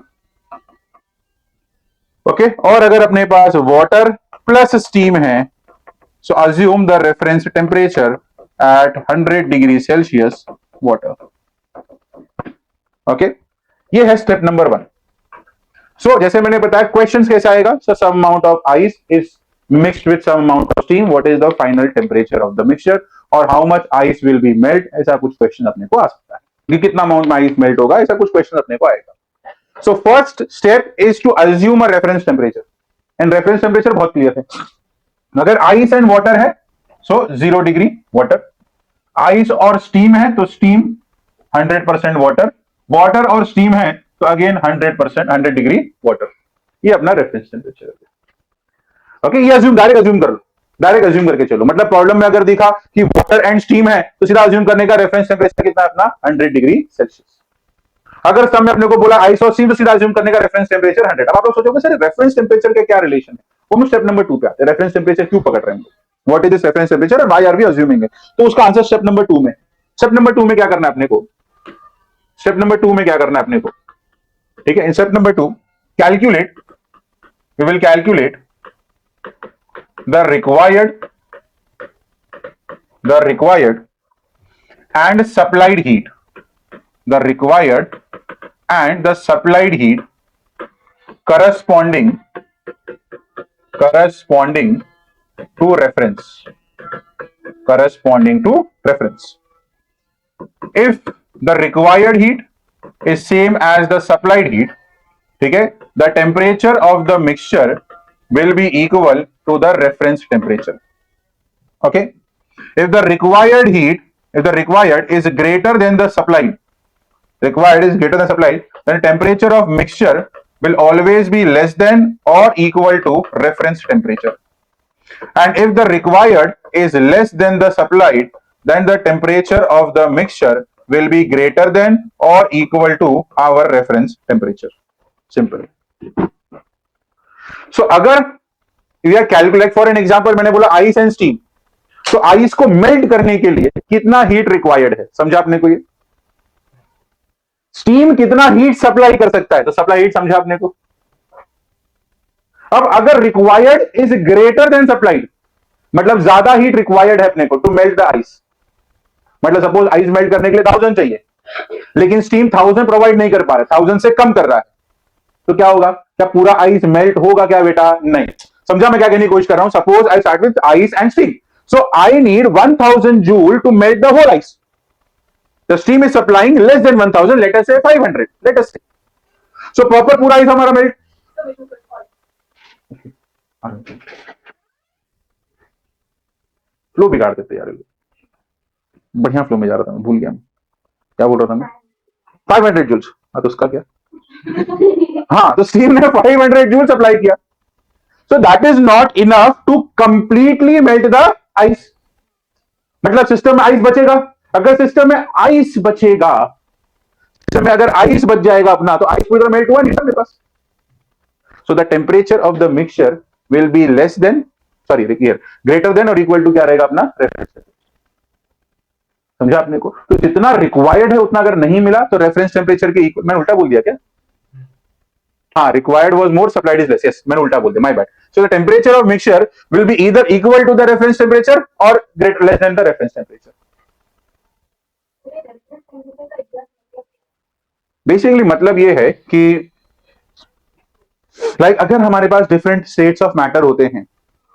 okay। और अगर अपने पास water plus steam है, so assume the reference temperature at 100 degree Celsius water, okay। ये है स्टेप नंबर 1। सो जैसे मैंने बताया क्वेश्चंस कैसे आएगा, so some amount of ice is mixed with some amount of steam, what is the final temperature of the mixture और how much ice will be melt, ऐसा कुछ क्वेश्चन अपने को आ सकता है कि कितना अमाउंट में आइस मेल्ट होगा, ऐसा कुछ क्वेश्चन अपने को आएगा। So first step is to assume a reference temperature, and reference temperature बहुत क्लियर है। अगर आइस एंड वाटर है सो 0 डिग्री वाटर, आइस और स्टीम है तो स्टीम 100% वाटर, वाटर और स्टीम है तो अगेन 100% 100 डिग्री वाटर, ये अपना रेफरेंस टेम्परेचर है। ओके, ये अज्यूम डायरेक्ट अज्यूम कर लो, डायरेक्ट अज्यूम करके चलो। मतलब प्रॉब्लम में अगर दिखा कि वाटर एंड स्टीम है तो सीधा अज्यूम करने का रेफरेंस टेम्परेचर कितना है अपना 100 डिग्री सेल्सियस। अगर सब में अपने को बोला आइस और स्टीम तो सीधा अज्यूम करने का रेफरेंस टेम्परेचर 100। अब आप लोग सोचोगे सर रेफरेंस टेम्परेचर का क्या रिलेशन है, वो हम स्टेप नंबर 2 पे आते हैं। रेफरेंस टेम्परेचर क्यों पकड़ रहे हैं, what is this reference temperature and why are we assuming it, तो उसका आंसर स्टेप नंबर 2 में। स्टेप नंबर 2 में क्या करना है अपने को, स्टेप नंबर 2 में क्या करना है अपने को, ठीक है। In step number 2 calculate, we will calculate the required and supplied heat, the required and the supplied heat corresponding to reference, if the required heat is same as the supplied heat, ठीक है, the temperature of the mixture will be equal to the reference temperature, okay। If the required heat, if the required is greater than the supplied, then temperature of mixture will always be less than or equal to reference temperature, and if the required is less than the supplied, then the temperature of the mixture will be greater than or equal to our reference temperature, simple। So अगर we are calculate for an example, मैंने बोला ice and steam, तो ice को melt करने के लिए कितना heat required है, समझा आपने को, ये स्टीम कितना हीट सप्लाई कर सकता है, तो सप्लाई हीट समझा आपने को। अब अगर required is greater than supplied, मतलब ज्यादा हीट रिक्वायर्ड है अपने को टू मेल्ट द आइस, मतलब सपोज आइस मेल्ट करने के लिए 1000 चाहिए, लेकिन स्टीम 1000 प्रोवाइड नहीं कर पा रहा, 1000 से कम कर रहा है, तो क्या होगा, क्या पूरा आइस मेल्ट होगा क्या बेटा, नहीं। समझा मैं क्या कहने की कोशिश कर रहा हूं, suppose I start with ice and steam, so I need 1000 joule to melt the whole ice, the steam is supplying less than 1000, let us say 500, let us say, so proper पूरा आइस हमारा melt, flow बिगाड़ देते यार, बढ़िया flow में जा रहा था मैं, भूल गया मैं क्या बोल रहा था मैं, 500 जूल्स, तो उसका क्या हाँ, तो स्टीम ने 500 जूल सप्लाई किया, so that is not enough to completely melt the ice, मतलब सिस्टम में आइस बचेगा, अगर सिस्टम में आइस बचेगा, में अगर आइस बच जाएगा अपना, तो आइस पूरी तरह मेल्ट हुआ नहीं था मेरे पास. So the temperature of the mixture will be less than, sorry greater than और इक्वल टू क्या रहेगा अपना रेफरेंस टेम्परेचर. समझा आपने को? तो जितना रिक्वायर्ड है उतना अगर नहीं मिला तो रेफरेंस टेम्परेचर के इक्वल. मैंने उल्टा बोल दिया क्या? हाँ, required was more, supplied is less. Yes, मैंने उल्टा बोल दिया, my bad. So the temperature of mixture will be either equal to the reference temperature और greater less than the reference temperature. Basically मतलब ये है कि लाइक अगर हमारे पास डिफरेंट स्टेट्स ऑफ मैटर होते हैं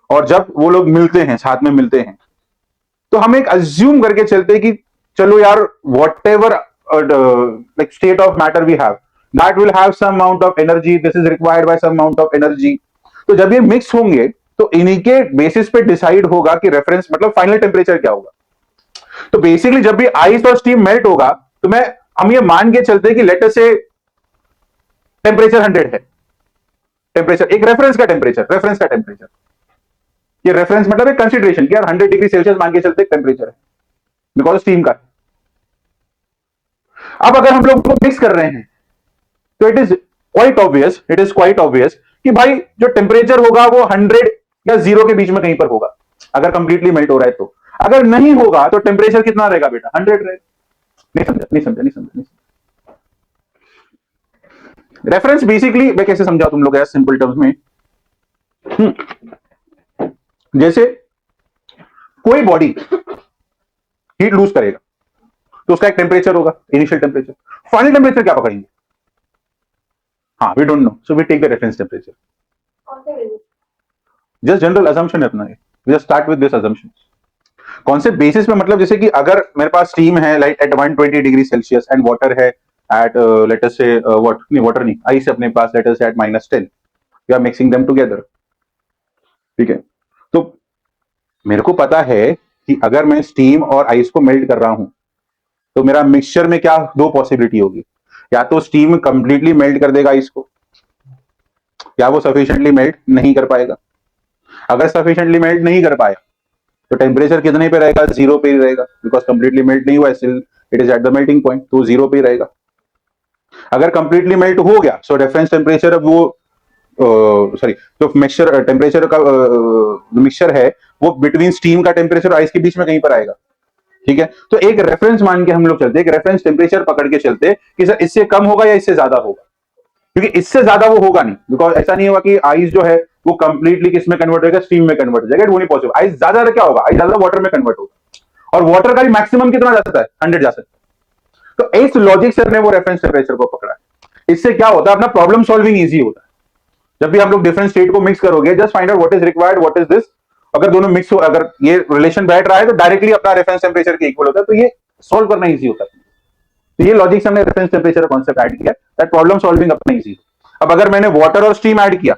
और जब वो लोग मिलते हैं, साथ में मिलते हैं, तो हम एक अज्यूम करके चलते हैं कि चलो यार, whatever like state of matter we have, that will have some amount of energy, this is required by some amount of energy. तो जब ये मिक्स होंगे तो इन्हीं के बेसिस पे डिसाइड होगा कि रेफरेंस मतलब फाइनल टेम्परेचर क्या होगा. तो बेसिकली जब भी आइस और स्टीम मेल्ट होगा तो हम ये मान के चलते हैं कि लेट अस से टेम्परेचर 100 है. टेम्परेचर एक रेफरेंस का टेम्परेचर, ये रेफरेंस मतलब एक कंसीडरेशन कि यार 100 डिग्री सेल्सियस मान के चलते टेम्परेचर है बिकॉज स्टीम का. अब अगर हम लोग को मिक्स कर रहे हैं तो इट इज क्वाइट ऑब्वियस कि भाई जो टेम्परेचर होगा वो 100 या 0 के बीच में कहीं पर होगा अगर कंप्लीटली मेल्ट हो रहा है. तो अगर नहीं होगा तो टेम्परेचर कितना रहेगा बेटा? 100 रहेगा. नहीं समझा. रेफरेंस बेसिकली मैं कैसे समझा तुम लोग सिंपल टर्म्स में. जैसे कोई बॉडी हीट लूज करेगा तो उसका एक टेम्परेचर होगा, इनिशियल टेम्परेचर. फाइनल टेम्परेचर क्या पकड़ेंगे? हाँ, we don't know, so we take the reference temperature. Just general assumption है अपना, we just start with this assumption. कौन से बेसिस पे? मतलब जैसे कि अगर मेरे पास स्टीम है like at 120 degree Celsius and water है at let us say water नहीं, आइस अपने पास let us say at -10, we are mixing them together. ठीक है, तो मेरे को पता है कि अगर मैं स्टीम और आइस को मेल्ट कर रहा हूं तो मेरा मिक्सचर में क्या दो पॉसिबिलिटी होगी. या तो स्टीम कंप्लीटली मेल्ट कर देगा आइस को, या वो सफिशिएंटली मेल्ट नहीं कर पाएगा. अगर सफिशिएंटली मेल्ट नहीं कर पाया तो टेम्परेचर कितने पे रहेगा? 0 पे ही रहेगा बिकॉज कंप्लीटली मेल्ट नहीं हुआ, still it is at the melting point, तो 0 पे ही रहेगा. अगर कंप्लीटली मेल्ट हो गया सो रेफरेंस टेम्परेचर अब वो तो मिक्सचर टेम्परेचर का मिक्सचर है वो बिटवीन स्टीम का टेम्परेचर और आइस के बीच में कहीं पर आएगा. ठीक है, तो एक रेफरेंस मान के हम लोग चलते, एक रेफरेंस टेम्परेचर पकड़ के चलते कि सर इससे कम होगा या इससे ज्यादा होगा, क्योंकि इससे ज्यादा वो होगा नहीं. बिकॉज ऐसा नहीं होगा कि आइस जो है वो कंप्लीटली किस में कन्वर्ट होगा? स्टीम में कन्वर्ट हो जाएगा. वो नहीं पॉसिबल. आइस ज्यादा क्या होगा? आइस ज्यादा वाटर में कन्वर्ट होगा और वाटर का भी मैक्सिमम कितना जा सकता है? 100 जा सकता है. तो इस लॉजिक से हमने वो रेफरेंस टेम्परेचर को पकड़ा है. इससे क्या होता है? अपना प्रॉब्लम सॉल्विंग इजी होता है. जब भी हम लोग डिफरेंट स्टेट को मिक्स करोगे, just find out what is required, what is this. अगर दोनों मिक्स हो, अगर ये रिलेशन बैठ रहा है तो डायरेक्टली अपना रेफरेंस टेम्परेचर के इक्वल होता है. तो ये सॉल्व करना इजी होता है. तो ये लॉजिक से हमने रेफरेंस टेम्परेचर कॉन्सेप्ट ऐड किया, दैट प्रॉब्लम सॉल्विंग अपना इजी. अब अगर मैंने वाटर और स्टीम ऐड किया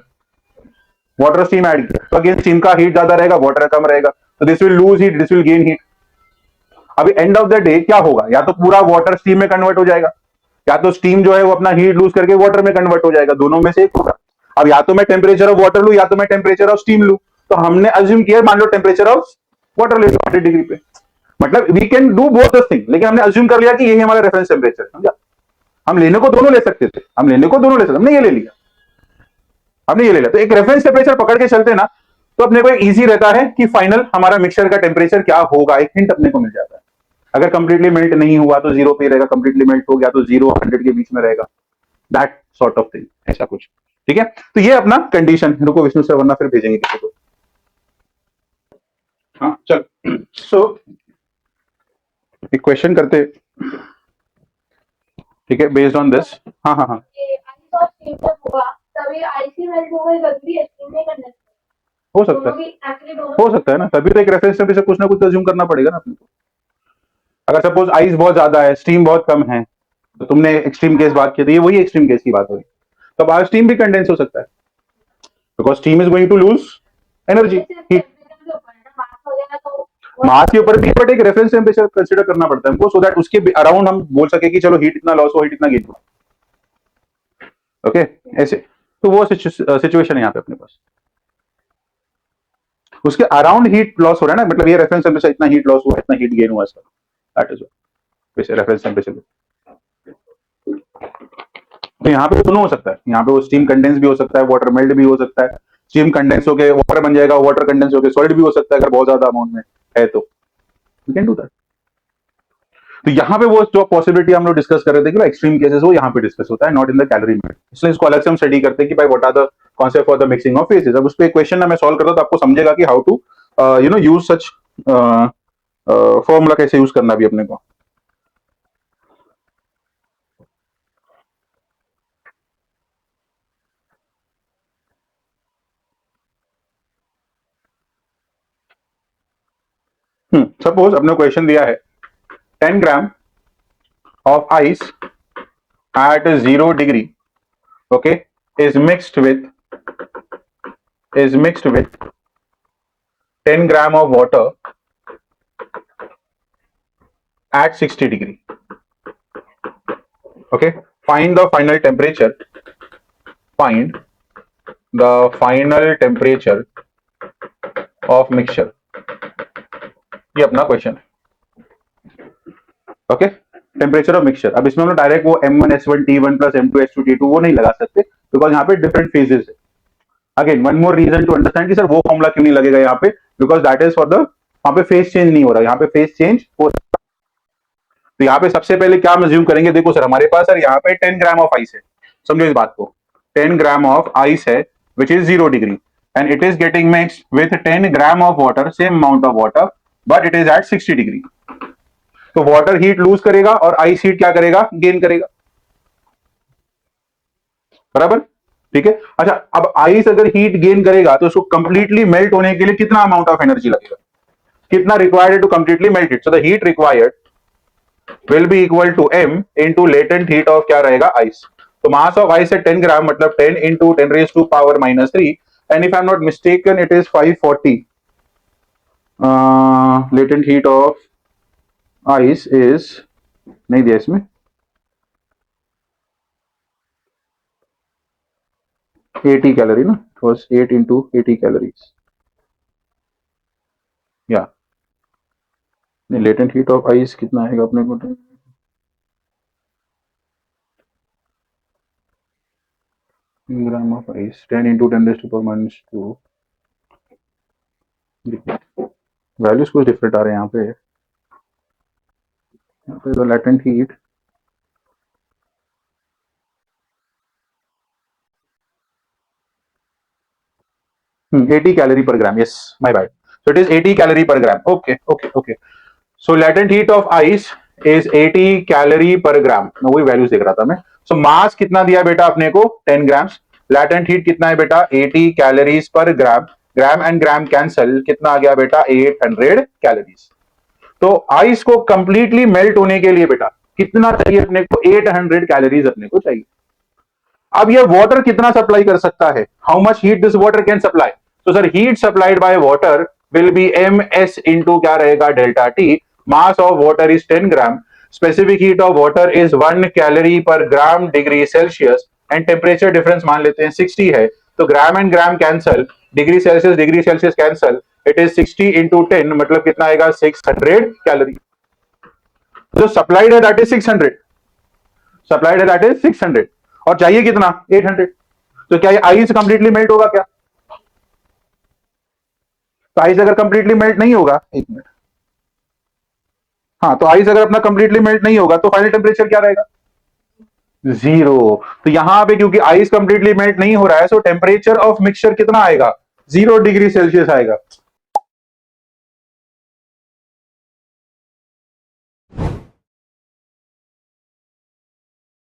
तो अगेन स्टीम का हीट ज्यादा रहेगा, वाटर कम रहेगा, तो this will lose heat, this will gain heat. अभी एंड ऑफ द डे क्या होगा? या तो पूरा वाटर स्टीम में कन्वर्ट हो जाएगा, या तो स्टीम जो है वो अपना हीट लूज करके वाटर में कन्वर्ट हो जाएगा. दोनों में से एक होगा. अब या तो मैं टेम्परेचर ऑफ वाटर लू या तो मैं टेम्परेचर ऑफ स्टीम लू. तो हमने अज्यूम किया, मान लो टेम्परेचर ऑफ वाटर ले लो 100 डिग्री पे. मतलब we can do both the thing, लेकिन हमने अज्यूम कर लिया कि यही हमारा रेफरेंस टेम्परेचर. समझा? हम लेने को दोनों ले सकते थे, हमने ये ले लिया. तो एक रेफरेंस टेम्परेचर पकड़ के चलते ना, तो अपने को इजी रहता है कि फाइनल हमारा मिक्सचर का टेम्परेचर क्या होगा, एक हिंट अपने को मिल जाता है. अगर कंप्लीटली मेल्ट नहीं हुआ तो 0 पे रहेगा, कंप्लीटली मेल्ट हो गया तो 0 100 के बीच में रहेगा. दैट सॉर्ट ऑफ थिंग, ऐसा कुछ. ठीक है, तो ये अपना कंडीशन. रुको विष्णु सर, वरना फिर भेजेंगे किसी को. हाँ चल, सो एक क्वेश्चन करते. ठीक है, बेस्ड ऑन दिस. हाँ हाँ हाँ, आइस और स्टीम तक होगा तभी आइसी मेल्ट हो गई, जल्दी स्टीम में करने हो सकता है, हो सकता है ना. तभी तो एक रेफरेंस टेम्परेचर कुछ ना कुछ अज्यूम करना पड़ेगा ना अपने को. अगर सपोज आइस बहुत ज्यादा है, स्टीम बहुत कम है, तो तुमने एक्सट्रीम केस बात की थी, ये वही एक्सट्रीम केस की बात हो रही. तो अब स्टीम भी कंडेंस हो सकता है because steam is going to lose energy, heat. Mass के ऊपर भी बट एक रेफरेंस टेम्परेचर कंसीडर करना पड़ता है हमको, सो दैट उसके अराउंड हम बोल सके कि चलो हीट इतना लॉस हुआ, हीट इतना गेन हुआ. ओके, ऐसे. तो वो सिचुएशन है यहाँ पे अपने पास. उसके अराउंड हीट लॉस हो रहा है ना, मतलब ये रेफरेंस टेम्परेचर इतना हीट लॉस हुआ, इतना हीट गेन हुआ इसका. दैट इज वैसे रेफरेंस टेम्परेचर. तो यहाँ पे दोनों हो सकता है, यहाँ पे वो स्टीम कंडेंस भी हो सकता है, वाटर मेल्ट भी हो सकता है, स्टीम कंडेंस होके वाटर बन जाएगा, वाटर कंडेंस होके सॉलिड भी हो सकता है अगर बहुत ज्यादा अमाउंट में है तो वी कैन डू दैट। तो यहाँ पे वो जो पॉसिबिलिटी हम लोग डिस्कस कर रहे थे कि एक्सट्रीम केसेस वो यहाँ पे डिस्कस होता है, not in the calorimetry, इसलिए इसको अलग से हम स्टडी करते हैं कि भाई what are the concept for the mixing of phases. अब उस पर एक क्वेश्चन ना मैं सॉल्व करता हूं तो आपको समझेगा कि how to use such formula कैसे यूज करना भी अपने को। सपोज अपने क्वेश्चन दिया है 10 ग्राम of ice at 0 degree, okay, is mixed with 10 gram of water at 60 degree, okay. Find the final temperature of mixture, ये अपना क्वेश्चन है, ओके। टेम्परेचर ऑफ मिक्सचर, अब इसमें हम लोग डायरेक्ट वो M1S1 T1 plus M2 S2 T2 वो नहीं लगा सकते बिकॉज यहाँ पे डिफरेंट फेजेस है। Again one more reason to understand कि सर वो फॉर्मूला क्यों नहीं लगेगा यहाँ पे, because that is for the, वहां पे फेज चेंज नहीं हो रहा, यहाँ पे फेज चेंज हो रहा। तो यहाँ पे सबसे पहले क्या हम अज्यूम करेंगे, देखो सर हमारे पास सर यहाँ पे 10 ग्राम ऑफ आइस है, समझो इस बात को, 10 ग्राम ऑफ आइस है which is 0 degree and it is getting mixed with 10 gram of water, same amount of water but it is at 60 degree. तो वाटर हीट लूज करेगा और आइस हीट क्या करेगा, गेन करेगा, बराबर, ठीक है। अच्छा अब आइस अगर हीट गेन करेगा तो उसको कंप्लीटली मेल्ट होने के लिए कितना अमाउंट ऑफ एनर्जी लगेगा, कितना required to completely melt it, so the heat required will be equal to m into latent heat of क्या रहेगा, आइस। तो मास ऑफ आइस है 10 ग्राम, मतलब 10 into 10 raise to power -3 and if I am not mistaken it is 540। Latent heat of ice is, नहीं दिया इसमें, 80 calorie ना, it was 8 into 80 calories, या लेटेंट हीट ऑफ आइस कितना आएगा अपने को, ग्राम of ice 10 into 10 raised to power -2, values कुछ डिफरेंट आ रहे हैं यहाँ पे तो latent heat $80 calorie per gram, yes my bad, so it is 80 calorie per gram, okay, so latent heat of ice is 80 calorie per gram, मैं वही values देख रहा था मैं। so मास कितना दिया बेटा अपने को 10 ग्राम्स, latent heat कितना है बेटा 80 calories per gram, gram and gram cancel, कितना आ गया बेटा 800 कैलोरीज। तो आइस को कंप्लीटली मेल्ट होने के लिए बेटा कितना चाहिए अपने को, 800 कैलोरीज अपने को चाहिए। अब ये वाटर कितना सप्लाई कर सकता है, how much heat this water can supply, तो sir heat supplied by water will be ms into क्या रहेगा delta T, mass of water is 10 gram, specific heat of water is 1 calorie per gram degree Celsius and temperature difference मान लेते हैं 60 है, तो gram and gram cancel, degree Celsius cancel, it is 60 into 10 मतलब कितना आएगा 600 कैलोरी। जो supplied है दैट इज 600, सप्लाइड है दैट इज 600 और चाहिए कितना 800। तो क्या ये आइस कंप्लीटली मेल्ट होगा क्या, तो आइस अगर कंप्लीटली मेल्ट नहीं होगा, एक मिनट, हाँ तो आइस अगर अपना कंप्लीटली मेल्ट नहीं होगा तो फाइनल टेम्परेचर क्या रहेगा 0। तो यहां पे क्योंकि आइस कंप्लीटली मेल्ट नहीं हो रहा है, सो टेम्परेचर ऑफ मिक्सचर कितना आएगा 0 डिग्री सेल्सियस आएगा।